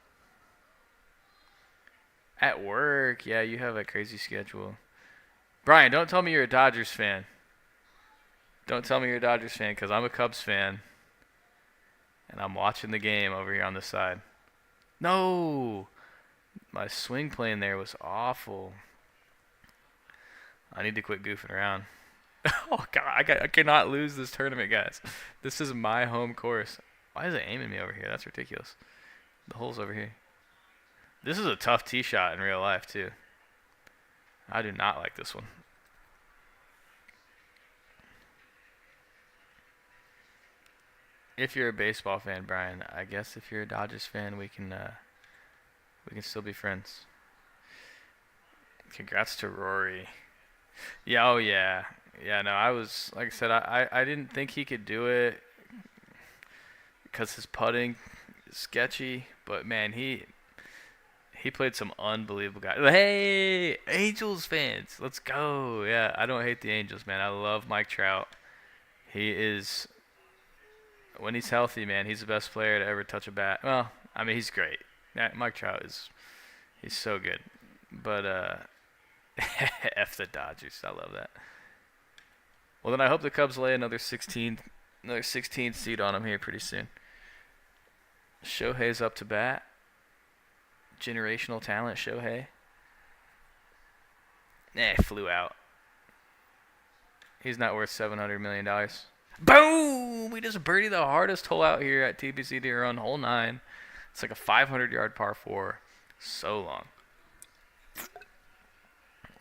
At work, yeah, you have a crazy schedule. Brian, don't tell me you're a Dodgers fan. Don't tell me you're a Dodgers fan because I'm a Cubs fan. And I'm watching the game over here on the side. No! My swing plane there was awful. I need to quit goofing around. Oh, God, I cannot lose this tournament, guys. This is my home course. Why is it aiming me over here? That's ridiculous. The hole's over here. This is a tough tee shot in real life, too. I do not like this one. If you're a baseball fan, Brian, I guess if you're a Dodgers fan, we can still be friends. Congrats to Rory. Yeah, oh yeah. Yeah, no, I was, like I said, I didn't think he could do it because his putting is sketchy, but man, he played some unbelievable guys. Hey, Angels fans, let's go. Yeah, I don't hate the Angels, man. I love Mike Trout. He is, when he's healthy, man, he's the best player to ever touch a bat. Well, I mean, he's great. Mike Trout he's so good. But F the Dodgers. I love that. Well, then I hope the Cubs lay another 16 seed on them here pretty soon. Shohei's up to bat. Generational talent, Shohei. Flew out. He's not worth $700 million. Boom! We just birdied the hardest hole out here at TPC to run, hole 9. It's like a 500-yard par 4. So long.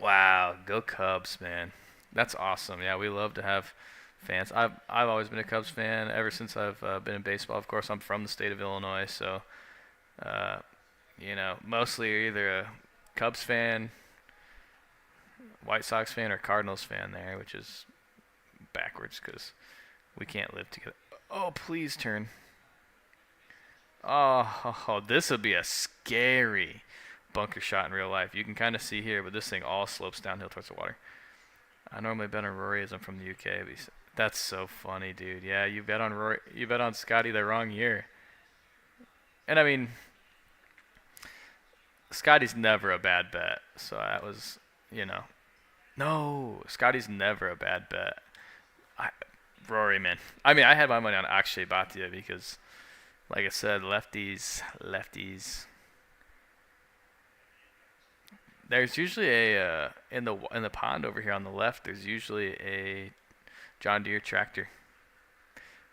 Wow, go Cubs, man. That's awesome. Yeah, we love to have fans. I've always been a Cubs fan ever since I've been in baseball. Of course, I'm from the state of Illinois, so mostly you're either a Cubs fan, White Sox fan, or Cardinals fan there, which is backwards because we can't live together. Oh, please turn. Oh, this would be a scary bunker shot in real life. You can kind of see here, but this thing all slopes downhill towards the water. I normally bet on Rory as I'm from the UK. But that's so funny, dude. Yeah, you bet on Rory. You bet on Scotty the wrong year. And I mean, Scotty's never a bad bet. So that was, no, Scotty's never a bad bet. Rory, man. I mean, I had my money on Akshay Bhatia because, like I said, lefties. There's usually a in the pond over here on the left. There's usually a John Deere tractor.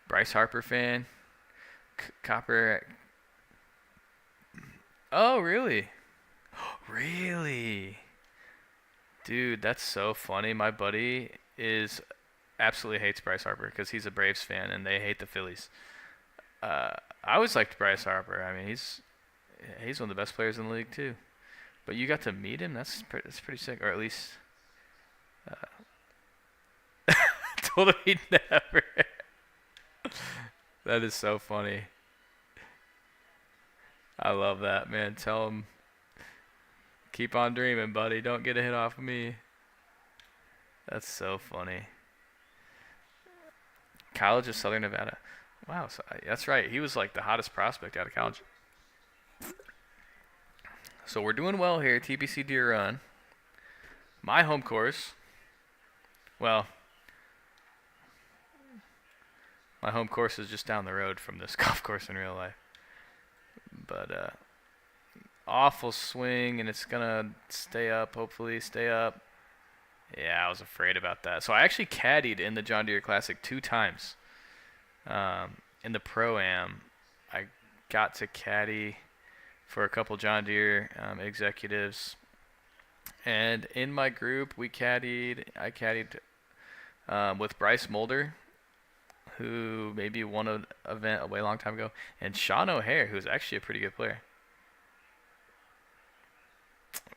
Bryce Harper fan. Copper. Oh, really? Really? Dude, that's so funny. My buddy absolutely hates Bryce Harper because he's a Braves fan and they hate the Phillies. I always liked Bryce Harper. I mean, he's one of the best players in the league too. But you got to meet him? That's pretty sick. Or at least told him he'd never. That is so funny. I love that, man. Tell him, keep on dreaming, buddy. Don't get a hit off of me. That's so funny. College of Southern Nevada. Wow, so that's right. He was like the hottest prospect out of college. So we're doing well here. TPC Deer Run. My home course. Well, my home course is just down the road from this golf course in real life. But awful swing, and it's gonna stay up. Hopefully, stay up. Yeah, I was afraid about that. So I actually caddied in the John Deere Classic 2 times. In the Pro-Am, I got to caddy for a couple John Deere executives. And in my group, I caddied with Bryce Mulder, who maybe won an event a way long time ago, and Sean O'Hare, who's actually a pretty good player.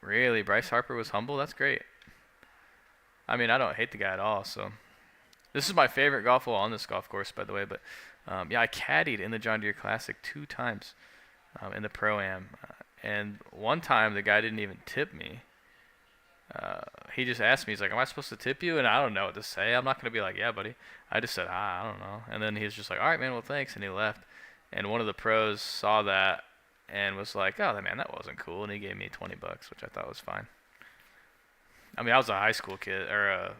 Really, Bryce Harper was humble? That's great. I mean, I don't hate the guy at all, so. This is my favorite golf hole on this golf course, by the way, but yeah, I caddied in the John Deere Classic 2 times in the Pro-Am. And one time, the guy didn't even tip me. He just asked me, he's like, am I supposed to tip you? And I don't know what to say. I'm not going to be like, yeah, buddy. I just said, I don't know. And then he was just like, all right, man, well, thanks. And he left. And one of the pros saw that and was like, oh, man, that wasn't cool. And he gave me $20, which I thought was fine. I mean, I was a high school kid, or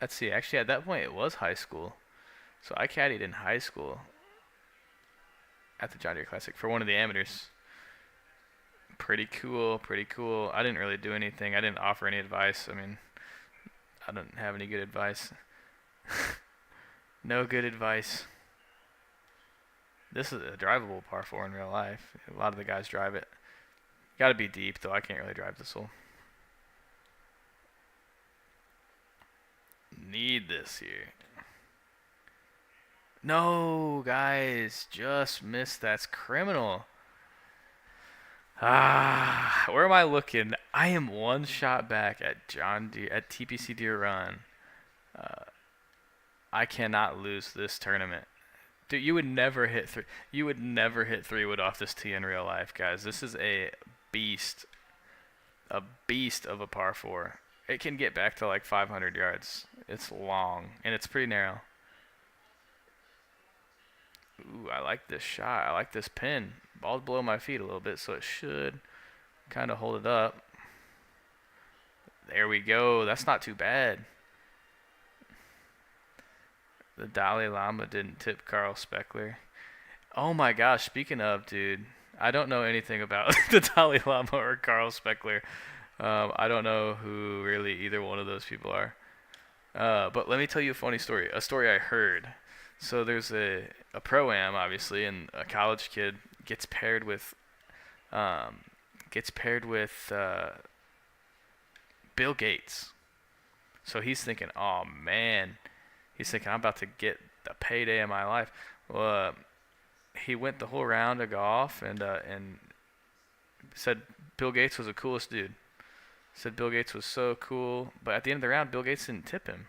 let's see, actually at that point it was high school. So I caddied in high school at the John Deere Classic for one of the amateurs. Pretty cool, pretty cool. I didn't really do anything. I didn't offer any advice. I mean, I didn't have any good advice. No good advice. This is a drivable par 4 in real life. A lot of the guys drive it. Got to be deep, though. I can't really drive this hole. Need this here. No, guys. Just missed. That's criminal. Where am I looking? I am one shot back at TPC Deer Run. I cannot lose this tournament. Dude, you would never hit three. You would never hit 3-wood off this tee in real life, guys. This is a beast of a par 4. It can get back to like 500 yards. It's long and it's pretty narrow. Ooh, I like this shot. I like this pin. Ball's below my feet a little bit, so it should kind of hold it up. There we go. That's not too bad. The Dalai Lama didn't tip Carl Speckler. Oh my gosh, speaking of, dude, I don't know anything about the Dalai Lama or Carl Speckler. I don't know who really either one of those people are. But let me tell you a funny story. A story I heard. So there's a Pro-Am, obviously, and a college kid gets paired with Bill Gates. So he's thinking, oh man, I'm about to get the payday of my life. Well, he went the whole round of golf and said Bill Gates was the coolest dude. Said Bill Gates was so cool, but at the end of the round, Bill Gates didn't tip him.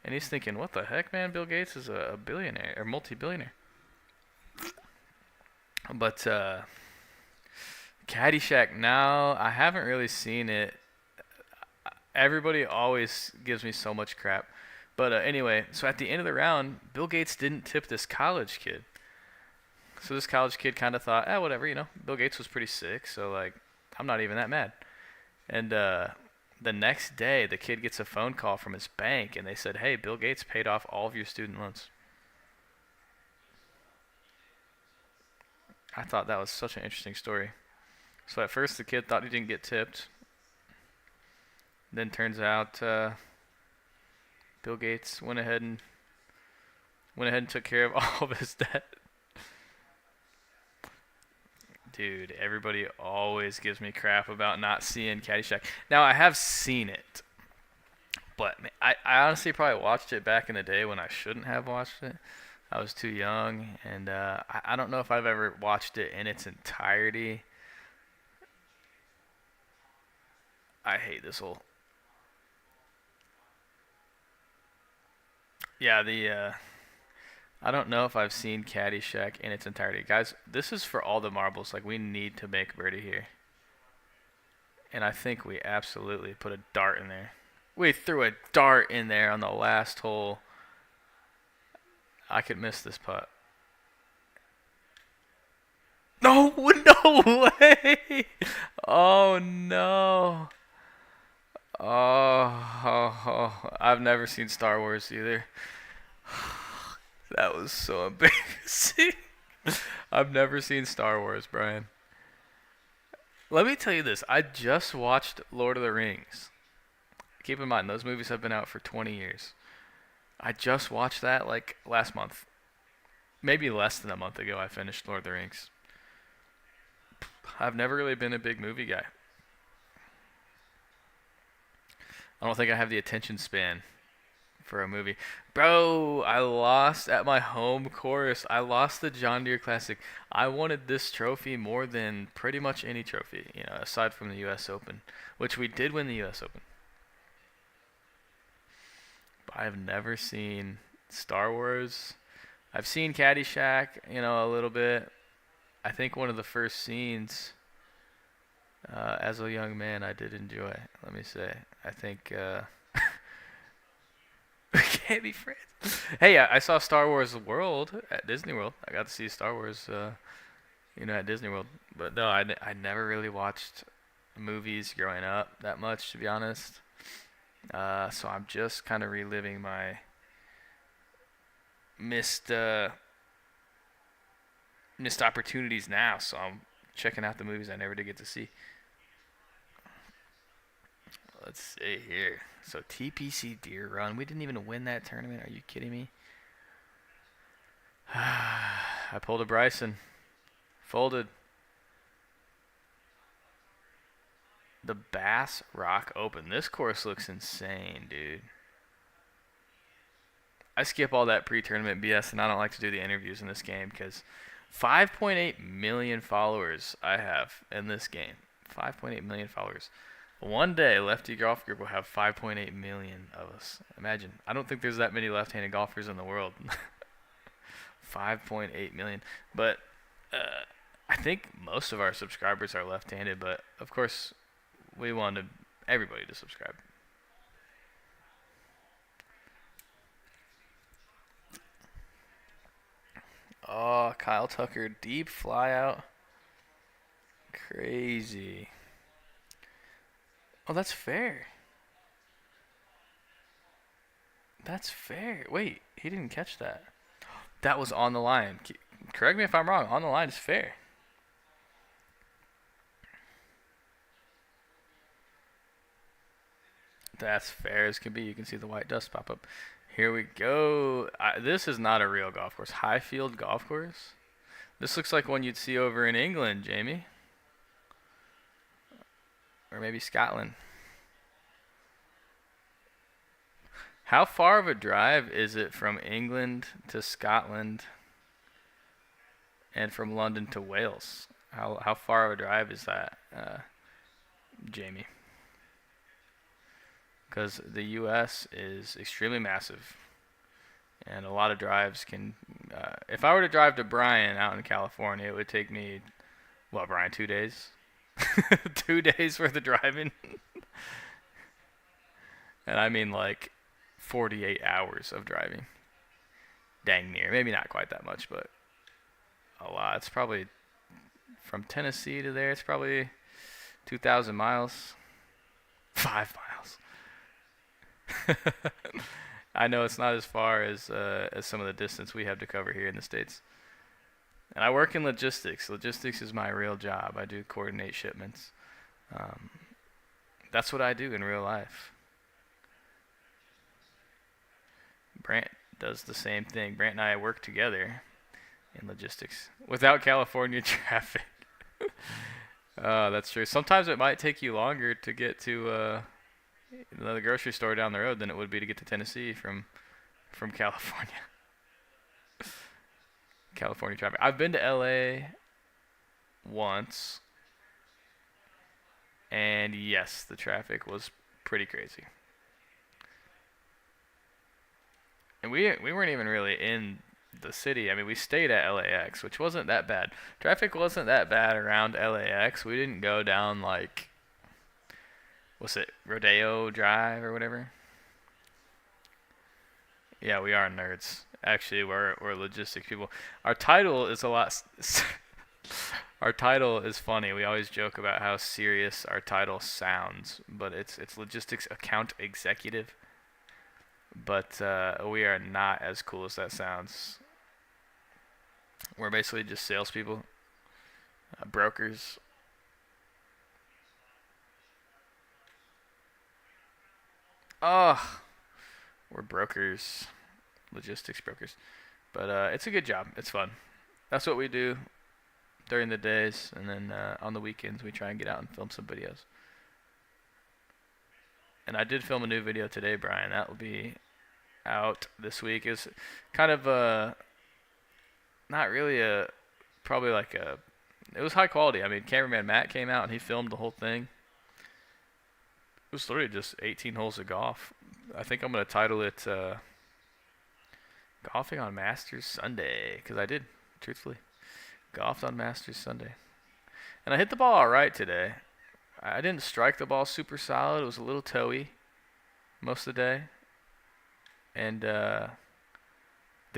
And he's thinking, what the heck, man? Bill Gates is a billionaire or multi-billionaire. But Caddyshack now, I haven't really seen it. Everybody always gives me so much crap. But anyway, so at the end of the round, Bill Gates didn't tip this college kid. So this college kid kind of thought, whatever, Bill Gates was pretty sick, so like, I'm not even that mad. And the next day, the kid gets a phone call from his bank, and they said, hey, Bill Gates paid off all of your student loans. I thought that was such an interesting story. So at first, the kid thought he didn't get tipped. Then turns out Bill Gates went ahead and took care of all of his debt. Dude, everybody always gives me crap about not seeing Caddyshack. Now, I have seen it. But I honestly probably watched it back in the day when I shouldn't have watched it. I was too young, and I don't know if I've ever watched it in its entirety. I hate this hole. Yeah, I don't know if I've seen Caddyshack in its entirety. Guys, this is for all the marbles. Like, we need to make birdie here. And I think we absolutely put a dart in there. We threw a dart in there on the last hole. I could miss this putt. No, no way. Oh, no. Oh, I've never seen Star Wars either. That was so embarrassing. I've never seen Star Wars, Brian. Let me tell you this. I just watched Lord of the Rings. Keep in mind, those movies have been out for 20 years. I just watched that like last month. Maybe less than a month ago, I finished Lord of the Rings. I've never really been a big movie guy. I don't think I have the attention span for a movie. Bro, I lost at my home course. I lost the John Deere Classic. I wanted this trophy more than pretty much any trophy, aside from the U.S. Open, which we did win the U.S. Open. But I've never seen Star Wars. I've seen Caddyshack, a little bit. I think one of the first scenes, as a young man, I did enjoy. Let me say, I think we can't be friends. Hey, I saw Star Wars World at Disney World. I got to see Star Wars, at Disney World. But no, I never really watched movies growing up that much, to be honest. So I'm just kind of reliving my missed opportunities now. So I'm checking out the movies I never did get to see. Let's see here. So TPC Deer Run. We didn't even win that tournament. Are you kidding me? I pulled a Bryson. Folded. The Bass Rock Open. This course looks insane, dude. I skip all that pre-tournament BS, and I don't like to do the interviews in this game because 5.8 million followers I have in this game. 5.8 million followers. One day, Lefty Golf Group will have 5.8 million of us. Imagine. I don't think there's that many left-handed golfers in the world. 5.8 million. But I think most of our subscribers are left-handed, but of course, we wanted everybody to subscribe. Oh, Kyle Tucker, deep fly out. Crazy. Oh, that's fair. That's fair. Wait, he didn't catch that. That was on the line. Correct me if I'm wrong. On the line is fair. That's fair as can be. You can see the white dust pop up. Here we go. This is not a real golf course. Highfield Golf Course. This looks like one you'd see over in England, Jamie. Or maybe Scotland. How far of a drive is it from England to Scotland and from London to Wales? How far of a drive is that, Jamie? Because the U.S. is extremely massive, and a lot of drives can. If I were to drive to Bryan out in California, it would take me, Brian, 2 days, 2 days worth of driving, and I mean like 48 hours of driving. Dang near, maybe not quite that much, but a lot. It's probably from Tennessee to there. It's probably 2,000 miles, 5 miles. I know it's not as far as some of the distance we have to cover here in the States. And I work in logistics. Logistics is my real job. I do coordinate shipments. That's what I do in real life. Brant does the same thing. Brant and I work together in logistics without California traffic. That's true. Sometimes it might take you longer to get to the grocery store down the road than it would be to get to Tennessee from California. California traffic. I've been to LA once, and yes, the traffic was pretty crazy. And we weren't even really in the city. I mean, we stayed at LAX, which wasn't that bad. Traffic wasn't that bad around LAX. We didn't go down like, what's it, Rodeo Drive or whatever. Yeah, we are nerds. Actually, we're logistics people. Our title is a lot. Our title is funny. We always joke about how serious our title sounds, but it's logistics account executive. But we are not as cool as that sounds. We're basically just salespeople, brokers. Oh, we're brokers, logistics brokers. But it's a good job. It's fun. That's what we do during the days, and then on the weekends we try and get out and film some videos. And I did film a new video today, Brian. That will be out this week. It's kind of not really a, probably like a, it was high quality. I mean, cameraman Matt came out and he filmed the whole thing. It was literally just 18 holes of golf. I think I'm going to title it Golfing on Masters Sunday, because I did, truthfully. Golfed on Masters Sunday. And I hit the ball all right today. I didn't strike the ball super solid. It was a little toey most of the day. And the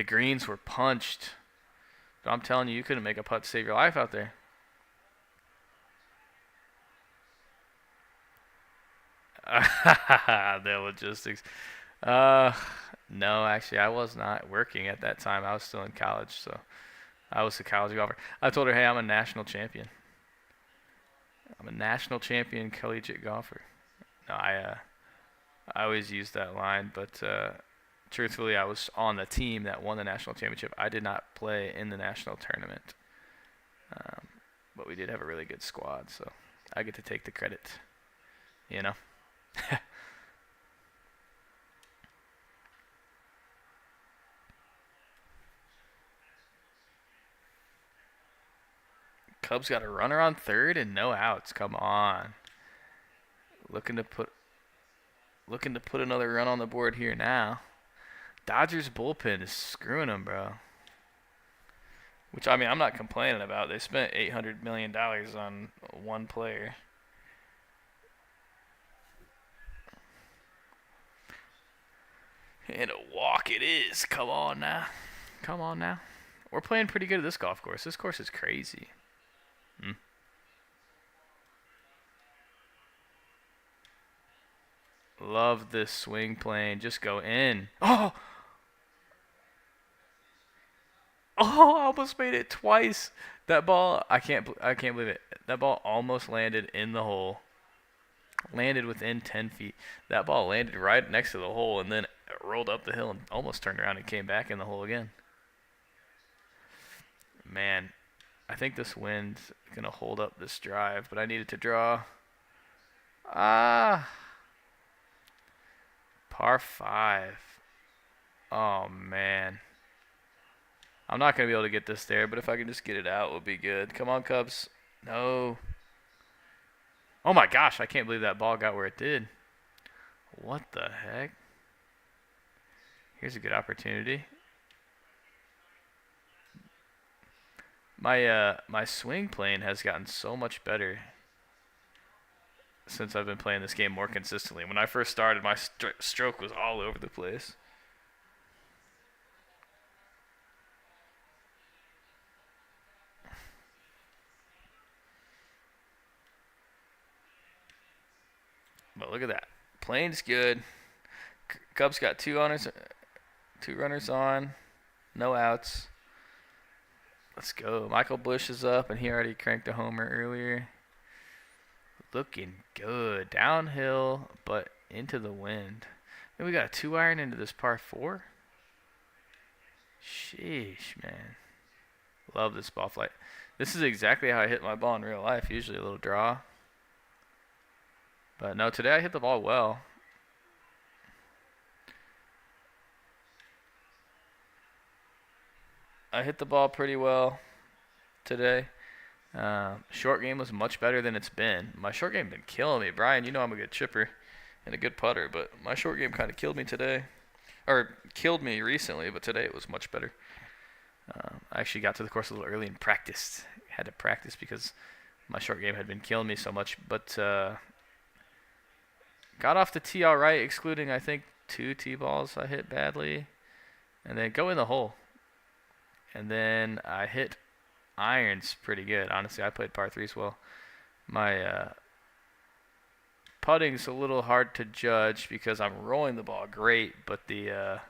greens were punched. But I'm telling you, you couldn't make a putt to save your life out there. The logistics. No, actually, I was not working at that time. I was still in college, so I was a college golfer. I told her, hey, I'm a national champion. I'm a national champion collegiate golfer. No, I always use that line, but truthfully, I was on the team that won the national championship. I did not play in the national tournament, but we did have a really good squad, so I get to take the credit, you know. Cubs got a runner on third and no outs. Come on. Looking to put another run on the board here now. Dodgers bullpen is screwing them, bro. Which, I mean, I'm not complaining about. They spent $800 million on one player. And a walk it is. Come on now. Come on now. We're playing pretty good at this golf course. This course is crazy. Love this swing plane. Just go in. Oh! Oh, I almost made it twice. That ball, I can't believe it. That ball almost landed in the hole. Landed within 10 feet. That ball landed right next to the hole and then rolled up the hill and almost turned around and came back in the hole again. Man, I think this wind's going to hold up this drive, but I needed to draw. Par 5. Oh, man. I'm not going to be able to get this there, but if I can just get it out, it would be good. Come on, Cubs. No. Oh, my gosh. I can't believe that ball got where it did. What the heck? Here's a good opportunity. My swing plane has gotten so much better since I've been playing this game more consistently. When I first started, my stroke was all over the place. But look at that. Plane's good. Cubs got two runners on, no outs. Let's go. Michael Bush is up, and he already cranked a homer earlier. Looking good. Downhill, but into the wind. Then we got a 2-iron into this par 4. Sheesh, man. Love this ball flight. This is exactly how I hit my ball in real life. Usually a little draw. But no, today I hit the ball well. I hit the ball pretty well today. Short game was much better than it's been. My short game been killing me. Brian, you know I'm a good chipper and a good putter, but my short game kind of killed me today. Or killed me recently, but today it was much better. I actually got to the course a little early and practiced. Had to practice because my short game had been killing me so much. But got off the tee all right, excluding I think 2 tee balls I hit badly, and then go in the hole. And then I hit irons pretty good. Honestly, I played par threes well. My putting's a little hard to judge because I'm rolling the ball great, but the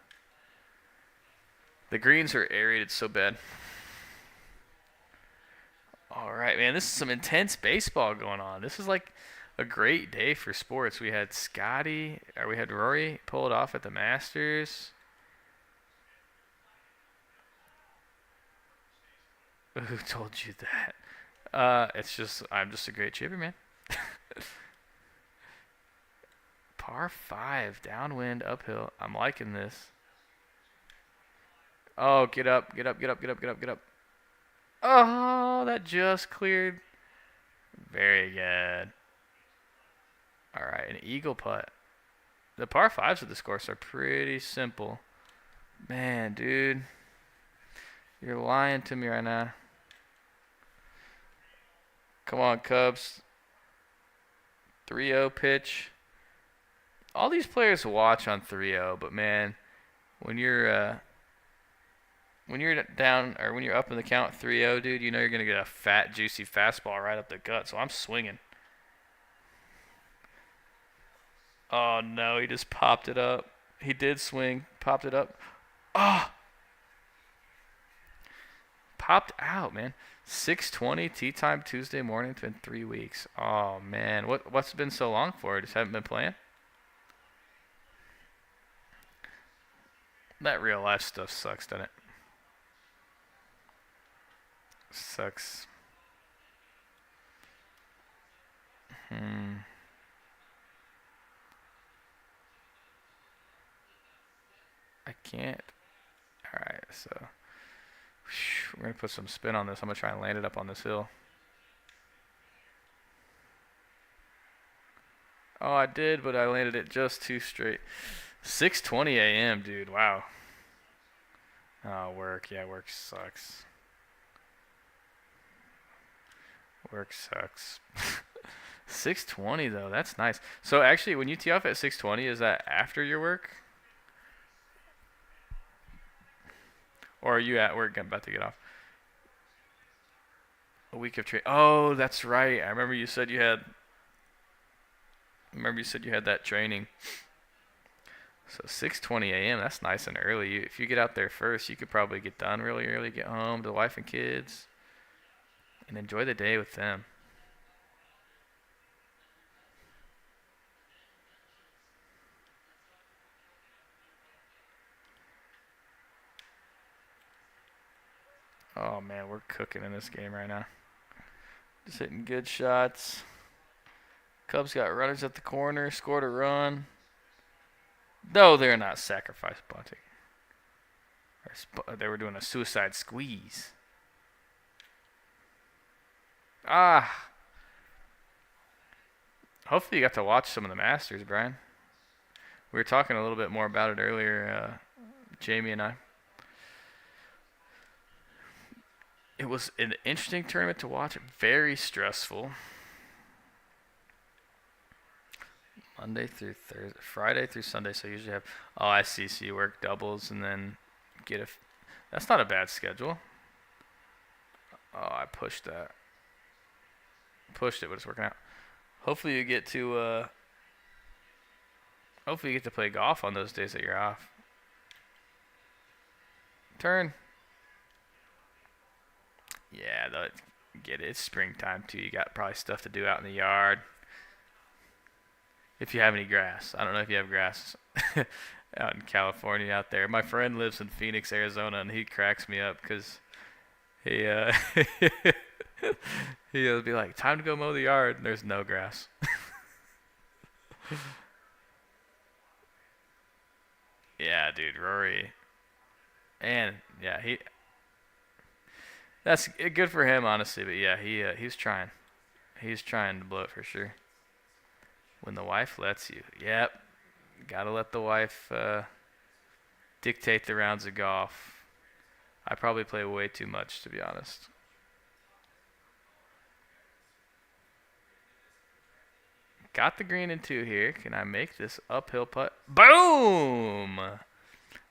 greens are aerated so bad. All right, man, this is some intense baseball going on. This is like a great day for sports. We had we had Rory pull it off at the Masters. Who told you that? I'm just a great chipper, man. Par 5, downwind, uphill. I'm liking this. Oh, get up, get up, get up, get up, get up, get up. Oh, that just cleared. Very good. All right, an eagle putt. The par 5s of this course are pretty simple. Man, dude. You're lying to me right now. Come on, Cubs. 3-0 pitch. All these players watch on 3-0, but man, when you're down or when you're up in the count 3-0, dude, you know you're gonna get a fat, juicy fastball right up the gut. So I'm swinging. Oh no, he just popped it up. He did swing, popped it up. Oh, popped out, man. 6:20 tee time Tuesday morning. It's been 3 weeks. Oh man, what's been so long for? Just haven't been playing. That real life stuff sucks, doesn't it? Sucks. I can't. Alright, so we're going to put some spin on this. I'm going to try and land it up on this hill. Oh, I did, but I landed it just too straight. 6:20 a.m., dude. Wow. Oh, work. Yeah, work sucks. Work sucks. 6:20 though. That's nice. So actually, when you tee off at 6:20, is that after your work? Or are you at work about to get off? A week of training. Oh, that's right. I remember you said you had that training. So 6:20 a.m. That's nice and early. If you get out there first, you could probably get done really early, get home to the wife and kids, and enjoy the day with them. Oh man, we're cooking in this game right now. Just hitting good shots. Cubs got runners at the corner, scored a run. No, they're not sacrifice bunting. They were doing a suicide squeeze. Ah. Hopefully you got to watch some of the Masters, Brian. We were talking a little bit more about it earlier, Jamie and I. It was an interesting tournament to watch. Very stressful. Monday through Thursday, Friday through Sunday. So you usually have. Oh, I see. So you work doubles and then get a. That's not a bad schedule. Oh, I pushed that. Pushed it, but it's working out. Hopefully you get to. Hopefully you get to play golf on those days that you're off. Turn. Yeah, get it. It's springtime too. You got probably stuff to do out in the yard. If you have any grass. I don't know if you have grass out in California out there. My friend lives in Phoenix, Arizona, and he cracks me up because he he'll be like, time to go mow the yard, and there's no grass. Yeah, dude, Rory. And, yeah, that's good for him, honestly. But yeah, he's trying. He's trying to blow it for sure. When the wife lets you, yep, gotta let the wife dictate the rounds of golf. I probably play way too much, to be honest. Got the green in 2 here. Can I make this uphill putt? Boom!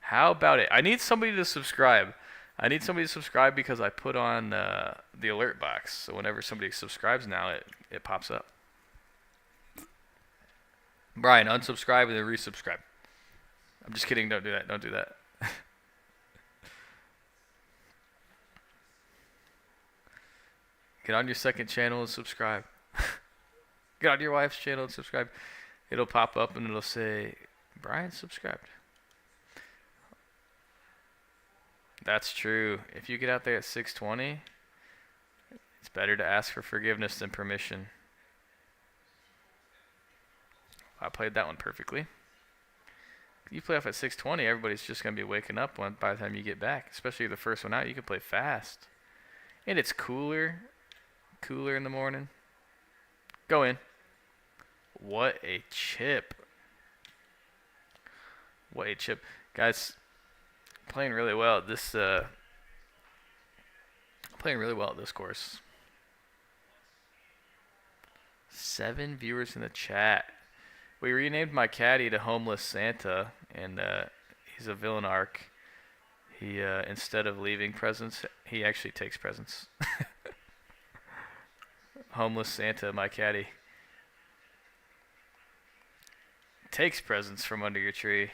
How about it? I need somebody to subscribe. I need somebody to subscribe because I put on the alert box. So whenever somebody subscribes now, it pops up. Brian, unsubscribe and then resubscribe. I'm just kidding. Don't do that. Don't do that. Get on your second channel and subscribe. Get on your wife's channel and subscribe. It'll pop up and it'll say, Brian subscribed. That's true. If you get out there at 620, it's better to ask for forgiveness than permission. I played that one perfectly. You play off at 620, everybody's just going to be waking up by the time you get back. Especially the first one out, you can play fast. And it's cooler in the morning. Go in. What a chip. What a chip. Guys, playing really well at this course. 7 viewers in the chat. We renamed my caddy to Homeless Santa, and he's a villain arc. He instead of leaving presents, he actually takes presents. Homeless Santa, my caddy, takes presents from under your tree.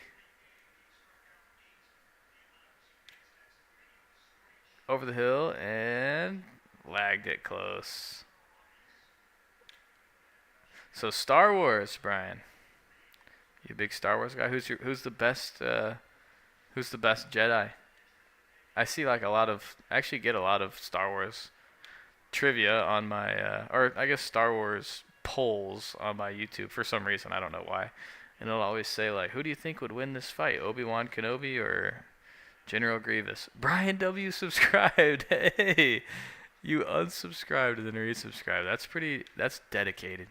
Over the hill and lagged it close. So Star Wars, Brian. You a big Star Wars guy? Who's the best Jedi? I see like I actually get a lot of Star Wars trivia on my or I guess Star Wars polls on my YouTube for some reason. I don't know why. And it'll always say like, who do you think would win this fight? Obi-Wan Kenobi or General Grievous? Brian W. subscribed. Hey, you unsubscribed and then resubscribed. That's dedicated.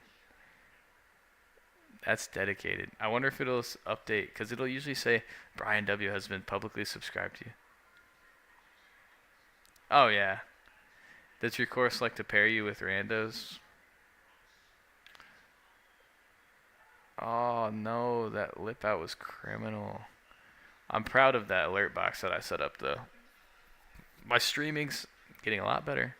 That's dedicated. I wonder if it'll update, because it'll usually say Brian W. has been publicly subscribed to you. Oh, yeah. Does your course like to pair you with randos? Oh, no. That lip out was criminal. I'm proud of that alert box that I set up, though. My streaming's getting a lot better.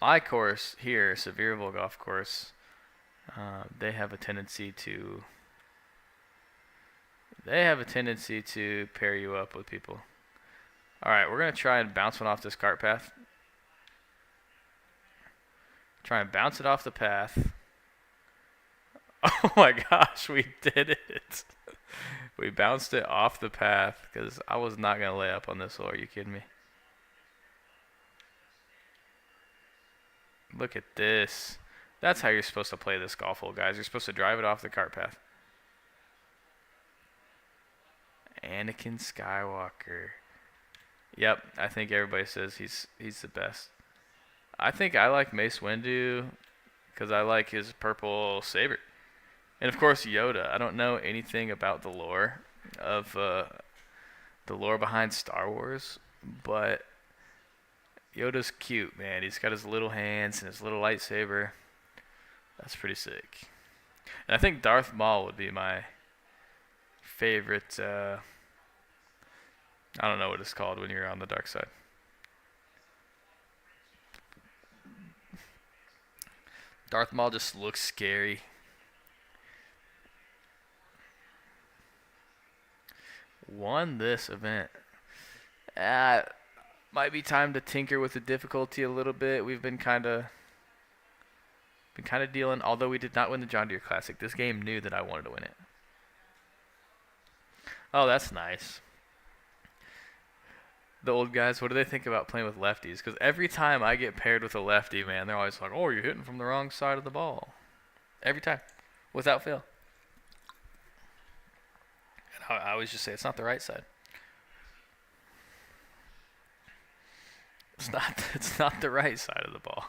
My course here, Sevierville Golf Course, they have a tendency to pair you up with people. All right, we're gonna try and bounce one off this cart path. Try and bounce it off the path. Oh my gosh, we did it! We bounced it off the path because I was not gonna lay up on this hole. Are you kidding me? Look at this. That's how you're supposed to play this golf hole, guys. You're supposed to drive it off the cart path. Anakin Skywalker. Yep, I think everybody says he's the best. I think I like Mace Windu because I like his purple saber. And of course Yoda. I don't know anything about the lore of behind Star Wars, but Yoda's cute, man. He's got his little hands and his little lightsaber. That's pretty sick. And I think Darth Maul would be my favorite. I don't know what it's called when you're on the dark side. Darth Maul just looks scary. Won this event. Might be time to tinker with the difficulty a little bit. We've been kind of dealing. Although we did not win the John Deere Classic, this game knew that I wanted to win it. Oh, that's nice. The old guys, what do they think about playing with lefties? Because every time I get paired with a lefty, man, they're always like, "Oh, you're hitting from the wrong side of the ball." Every time, without fail. And I always just say it's not the right side. It's not the right side of the ball.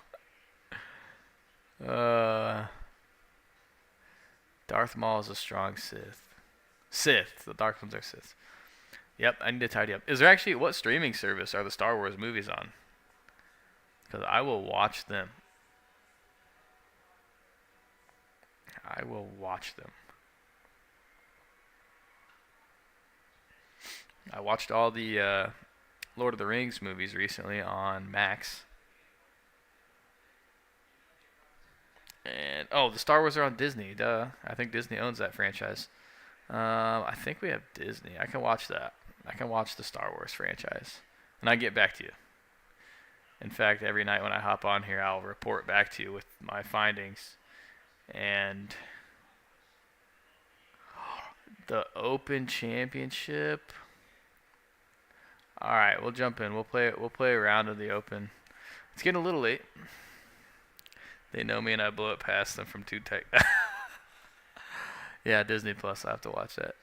Darth Maul is a strong Sith. Sith. The Dark ones are Sith. Yep, I need to tidy up. Is there actually, what streaming service are the Star Wars movies on? Because I will watch them. I will watch them. I watched all the Lord of the Rings movies recently on Max. And the Star Wars are on Disney. Duh. I think Disney owns that franchise. I think we have Disney. I can watch that. I can watch the Star Wars franchise, and I get back to you. In fact, every night when I hop on here, I'll report back to you with my findings. And the Open Championship. All right, we'll jump in. We'll play a round of the Open. It's getting a little late. They know me and I blow it past them from 2 tech. Yeah, Disney Plus. I have to watch that.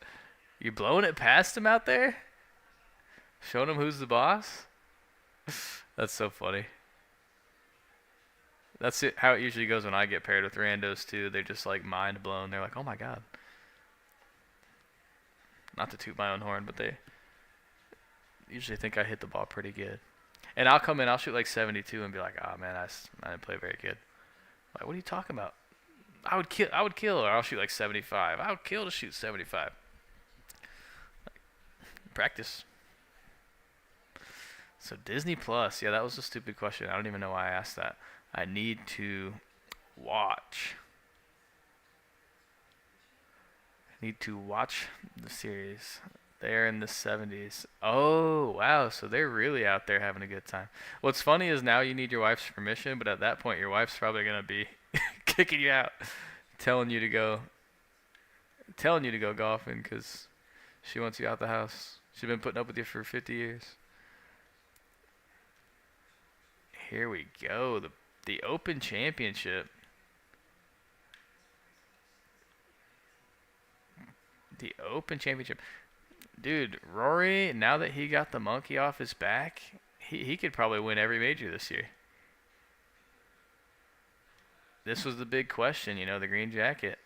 You blowing it past them out there? Showing them who's the boss? That's so funny. That's how it usually goes when I get paired with randos too. They're just like mind blown. They're like, oh my god. Not to toot my own horn, but they usually think I hit the ball pretty good. And I'll come in, I'll shoot like 72 and be like, oh man, I didn't play very good. Like, what are you talking about? I would kill, or I'll shoot like 75. I would kill to shoot 75. Practice. So Disney Plus, yeah, that was a stupid question. I don't even know why I asked that. I need to watch. I need to watch the series. They're in the 70s. Oh, wow. So they're really out there having a good time. What's funny is now you need your wife's permission, but at that point your wife's probably going to be kicking you out, telling you to go golfing because she wants you out the house. She's been putting up with you for 50 years. Here we go. The Open Championship. The Open Championship. Dude, Rory, now that he got the monkey off his back, he could probably win every major this year. This was the big question, the green jacket.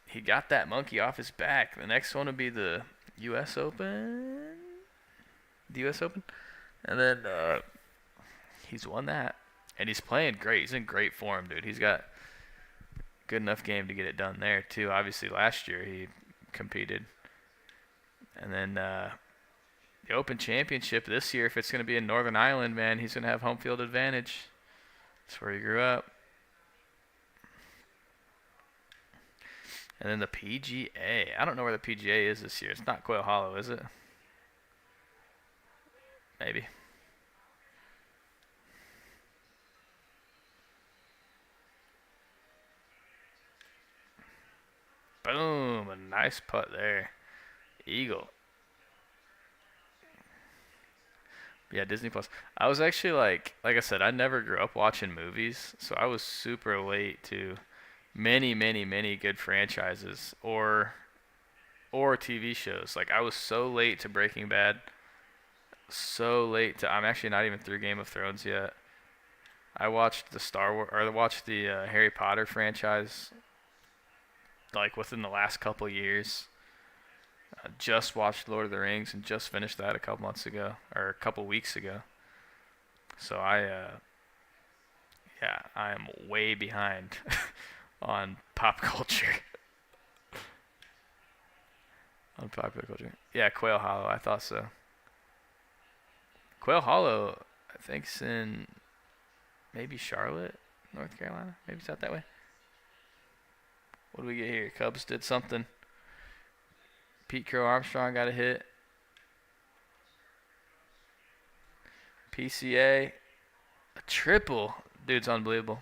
He got that monkey off his back. The next one would be the U.S. Open. The U.S. Open. And then he's won that. And he's playing great. He's in great form, dude. He's got good enough game to get it done there, too. Obviously, last year he competed. And then the Open Championship this year, if it's going to be in Northern Ireland, man, he's going to have home field advantage. That's where he grew up. And then the PGA. I don't know where the PGA is this year. It's not Quail Hollow, is it? Maybe. Boom. A nice putt there. Eagle. Yeah, Disney Plus. I was actually like I said, I never grew up watching movies, so I was super late to many, many, many good franchises or TV shows. Like I was so late to Breaking Bad, so late to I'm actually not even through Game of Thrones yet. I watched the Harry Potter franchise like within the last couple years. Just watched Lord of the Rings and just finished that a couple weeks ago. So I am way behind on pop culture. On popular culture. Yeah, Quail Hollow, I thought so. Quail Hollow, I think's in maybe Charlotte, North Carolina. Maybe it's out that way. What do we get here? Cubs did something. Pete Crow Armstrong got a hit. PCA, a triple. Dude's unbelievable.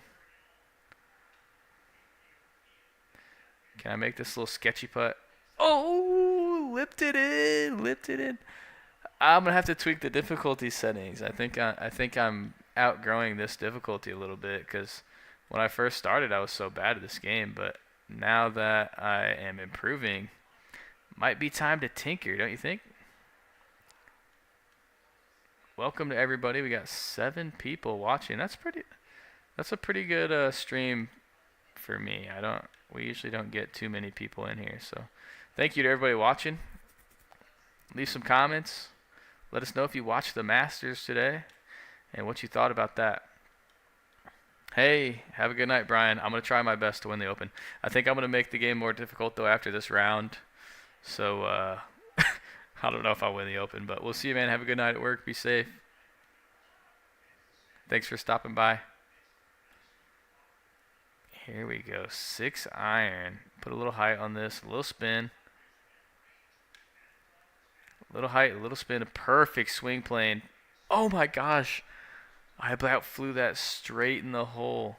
Can I make this little sketchy putt? Oh, lipped it in. I'm gonna have to tweak the difficulty settings. I think I'm outgrowing this difficulty a little bit because when I first started, I was so bad at this game. But now that I am improving, might be time to tinker, don't you think? Welcome to everybody. We got 7 people watching. That's a pretty good stream for me. We usually don't get too many people in here, so Thank you to everybody watching. Leave some comments. Let us know if you watched the Masters today and what you thought about that. Hey, have a good night, Brian. I'm going to try my best to win the Open. I think I'm going to make the game more difficult, though, after this round. So, I don't know if I'll win the Open, but we'll see you, man. Have a good night at work. Be safe. Thanks for stopping by. Here we go. 6 iron. Put a little height on this. A little spin. A little height, a little spin. A perfect swing plane. Oh, my gosh. I about flew that straight in the hole.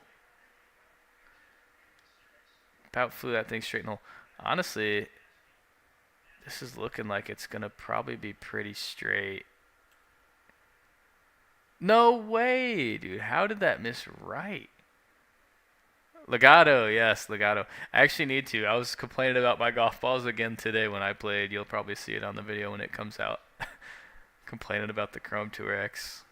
About flew that thing straight in the hole. Honestly, this is looking like it's going to probably be pretty straight. No way, dude. How did that miss right? Legato, yes, Legato. I actually need to. I was complaining about my golf balls again today when I played. You'll probably see it on the video when it comes out. Complaining about the Chrome Tour X.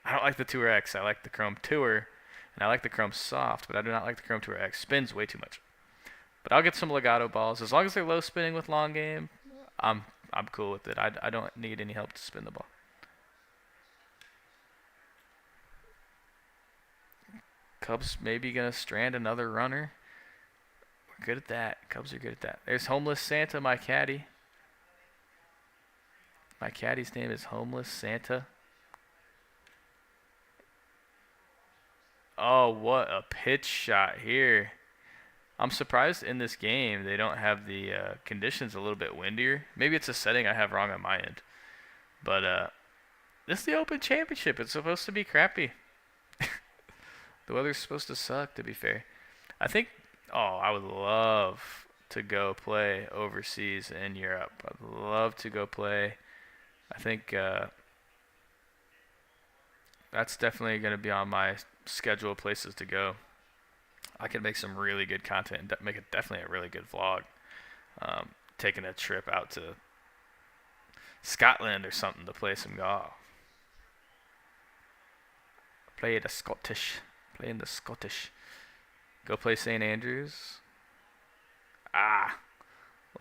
I don't like the Tour X. I like the Chrome Tour, and I like the Chrome Soft, but I do not like the Chrome Tour X. Spins way too much. But I'll get some Legato balls. As long as they're low spinning with long game, I'm cool with it. I don't need any help to spin the ball. Cubs maybe going to strand another runner. We're good at that. Cubs are good at that. There's Homeless Santa, my caddy. My caddy's name is Homeless Santa. Oh, what a pitch shot here. I'm surprised in this game they don't have the conditions a little bit windier. Maybe it's a setting I have wrong on my end. But this is the Open Championship. It's supposed to be crappy. The weather's supposed to suck, to be fair. I think, I would love to go play overseas in Europe. I'd love to go play. I think that's definitely going to be on my schedule of places to go. I could make some really good content and make it definitely a really good vlog. Taking a trip out to Scotland or something to play some golf. Play the Scottish. Playing the Scottish. Go play St. Andrews.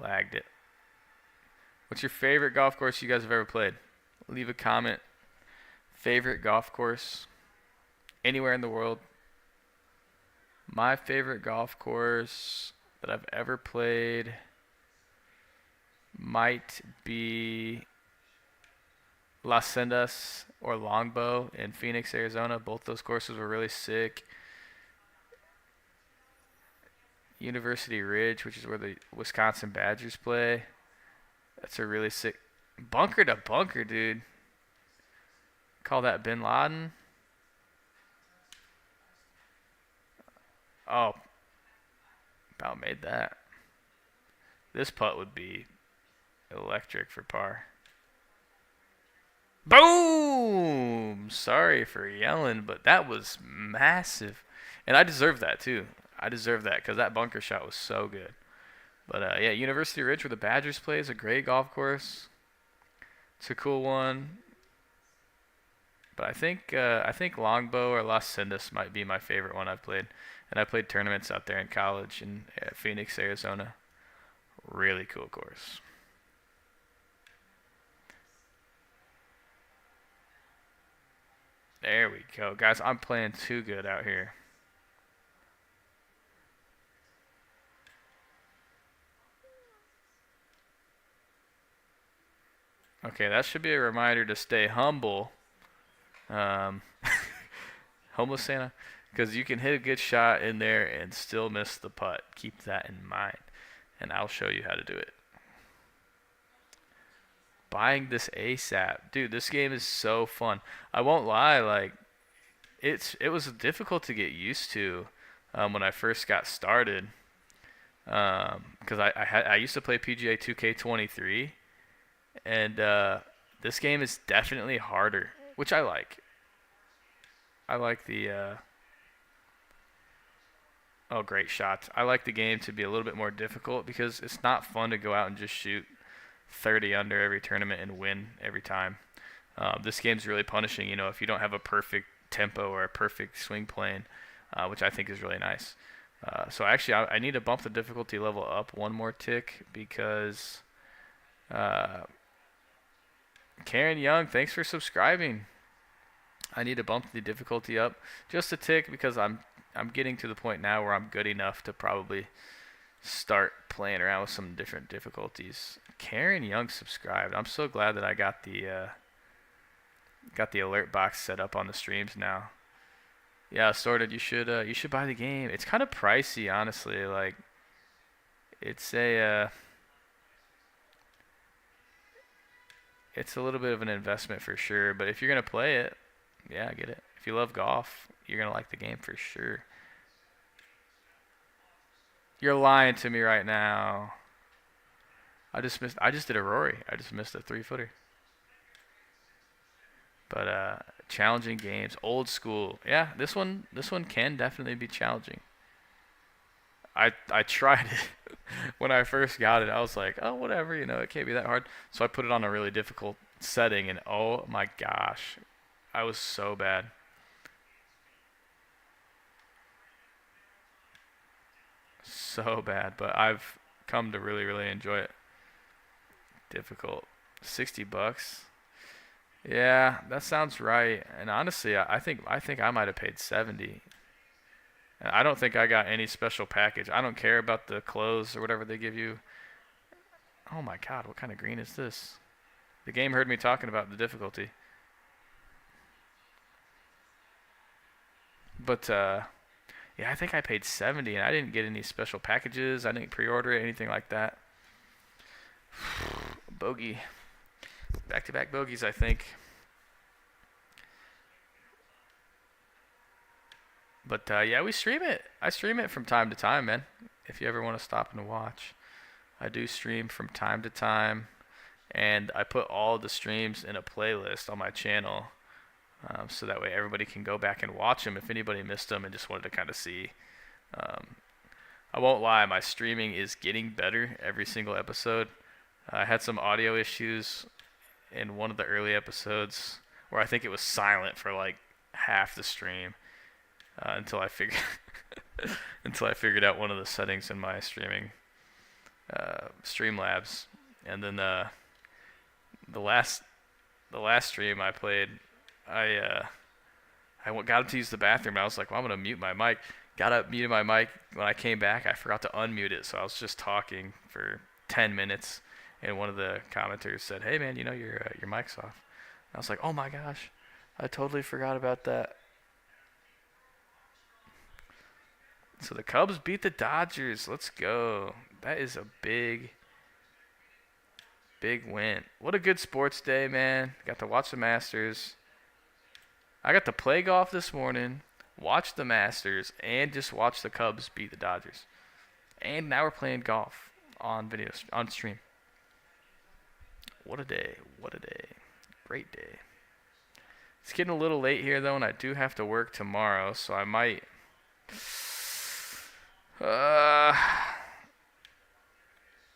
Lagged it. What's your favorite golf course you guys have ever played? Leave a comment. Favorite golf course anywhere in the world. My favorite golf course that I've ever played might be Las Sendas or Longbow in Phoenix, Arizona. Both those courses were really sick. University Ridge, which is where the Wisconsin Badgers play. That's a really sick bunker to bunker, dude. Call that Bin Laden. Oh, about made that. This putt would be electric for par. Boom! Sorry for yelling, but that was massive. And I deserve that, too. I deserve that because that bunker shot was so good. But, yeah, University Ridge, where the Badgers play, is a great golf course. It's a cool one. But I think Longbow or Las Sendas might be my favorite one I've played. And I played tournaments out there in college in Phoenix, Arizona. Really cool course. There we go. Guys, I'm playing too good out here. Okay, that should be a reminder to stay humble. Homeless Santa. Because you can hit a good shot in there and still miss the putt. Keep that in mind. And I'll show you how to do it. Buying this ASAP. Dude, this game is so fun. I won't lie, like, it was difficult to get used to when I first got started. Because I used to play PGA 2K23. And this game is definitely harder, which I like. I like the... Oh, great shots. I like the game to be a little bit more difficult because it's not fun to go out and just shoot 30 under every tournament and win every time. This game's really punishing, if you don't have a perfect tempo or a perfect swing plane, which I think is really nice. So actually, I need to bump the difficulty level up one more tick because uh, Karen Young, thanks for subscribing. I need to bump the difficulty up just a tick because I'm getting to the point now where I'm good enough to probably start playing around with some different difficulties. Karen Young subscribed. I'm so glad that I got the alert box set up on the streams now. Yeah, sorted. You should buy the game. It's kind of pricey, honestly. Like it's it's a little bit of an investment for sure. But if you're gonna play it, yeah, get it. If you love golf, you're gonna like the game for sure. You're lying to me right now. I just did a Rory. I just missed a 3-footer. But challenging games, old school. Yeah, this one can definitely be challenging. I tried it when I first got it. I was like, oh whatever, it can't be that hard. So I put it on a really difficult setting, and oh my gosh, I was so bad. So bad, but I've come to really, really enjoy it. Difficult. $60. Yeah, that sounds right. And honestly, I think I might have paid 70. And I don't think I got any special package. I don't care about the clothes or whatever they give you. Oh my god, what kind of green is this? The game heard me talking about the difficulty. But yeah, I think I paid 70 and I didn't get any special packages. I didn't pre-order it, anything like that. Bogey. Back-to-back bogeys, I think. But yeah, we stream it. I stream it from time to time, man. If you ever want to stop and watch, I do stream from time to time, and I put all the streams in a playlist on my channel, so that way everybody can go back and watch them if anybody missed them and just wanted to kind of see. Um, I won't lie, my streaming is getting better every single episode. I had some audio issues in one of the early episodes where I think it was silent for like half the stream until I figured until I figured out one of the settings in my streaming Streamlabs, and then the last stream I played, got up to use the bathroom. And I was like, well, I'm gonna mute my mic. Got up, muted my mic. When I came back, I forgot to unmute it, so I was just talking for 10 minutes. And one of the commenters said, "Hey man, your mic's off." And I was like, "Oh my gosh, I totally forgot about that." So the Cubs beat the Dodgers. Let's go. That is a big win. What a good sports day, man. Got to watch the Masters. I got to play golf this morning, watch the Masters, and just watch the Cubs beat the Dodgers. And now we're playing golf on video, on stream. What a day. What a day. Great day. It's getting a little late here, though, and I do have to work tomorrow, so I might...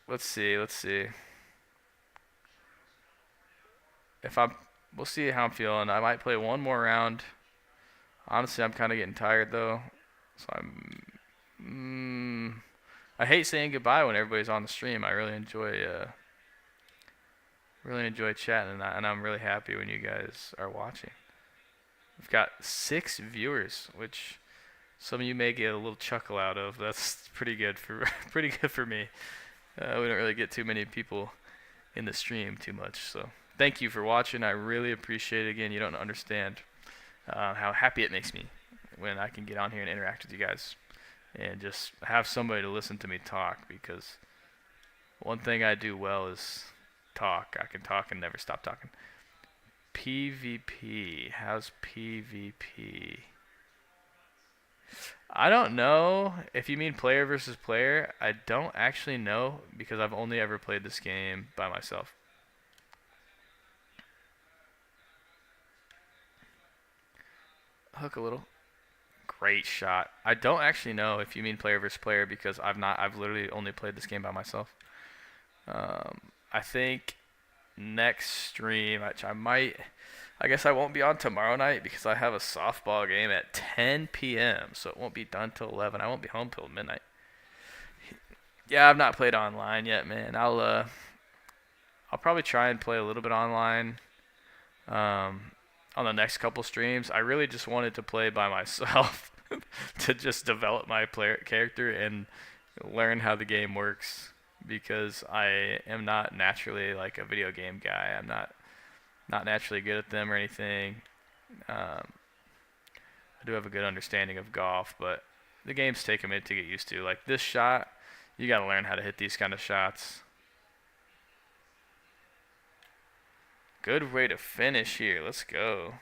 let's see. We'll see how I'm feeling. I might play one more round. Honestly, I'm kind of getting tired though, so I hate saying goodbye when everybody's on the stream. I really enjoy chatting, and I'm really happy when you guys are watching. We've got 6 viewers, which some of you may get a little chuckle out of. That's pretty good for me. We don't really get too many people in the stream too much, so thank you for watching. I really appreciate it. Again, you don't understand how happy it makes me when I can get on here and interact with you guys and just have somebody to listen to me talk, because one thing I do well is talk. I can talk and never stop talking. PvP. How's PvP? I don't know if you mean player versus player. I don't actually know because I've only ever played this game by myself. Hook a little. Great shot. I don't actually know if you mean player versus player because I've literally only played this game by myself. I think next stream, which I guess I won't be on tomorrow night because I have a softball game at 10 p.m. So it won't be done till 11. I won't be home till midnight. Yeah, I've not played online yet, man. I'll probably try and play a little bit online on the next couple streams. I really just wanted to play by myself to just develop my character and learn how the game works because I am not naturally like a video game guy. I'm not naturally good at them or anything. I do have a good understanding of golf, but the games take a minute to get used to. Like this shot, you got to learn how to hit these kind of shots. Good way to finish here. Let's go.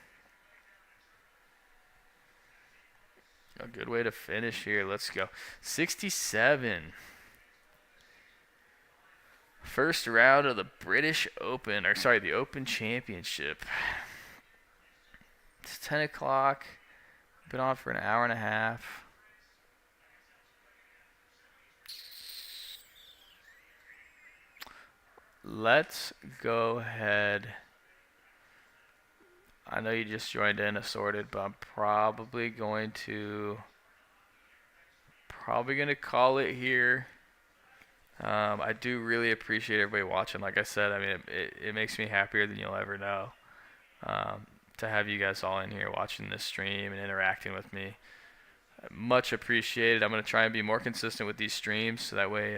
A good way to finish here. Let's go. 67. First round of the British Open, or sorry, the Open Championship. It's 10 o'clock. Been on for an hour and a half. Let's go ahead. I know you just joined in Assorted, but I'm probably going to call it here. I do really appreciate everybody watching. Like I said, I mean, it makes me happier than you'll ever know to have you guys all in here watching this stream and interacting with me. Much appreciated. I'm going to try and be more consistent with these streams so that way,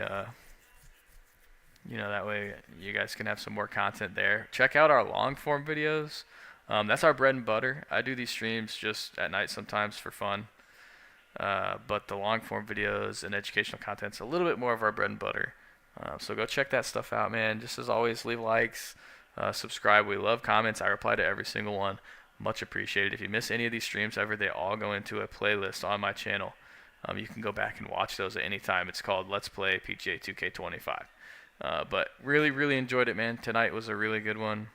that way you guys can have some more content there. Check out our long form videos. That's our bread and butter. I do these streams just at night sometimes for fun. But the long form videos and educational content's a little bit more of our bread and butter. So go check that stuff out, man. Just as always, leave likes, subscribe. We love comments. I reply to every single one. Much appreciated. If you miss any of these streams ever, they all go into a playlist on my channel. You can go back and watch those at any time. It's called Let's Play PGA 2K25. But really, really enjoyed it, man. Tonight was a really good one.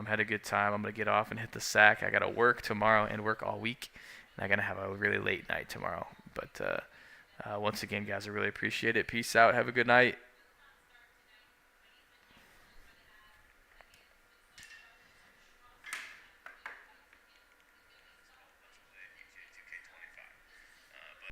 Had a good time. I'm going to get off and hit the sack. I got to work tomorrow and work all week. And I'm going to have a really late night tomorrow. But once again, guys, I really appreciate it. Peace out. Have a good night.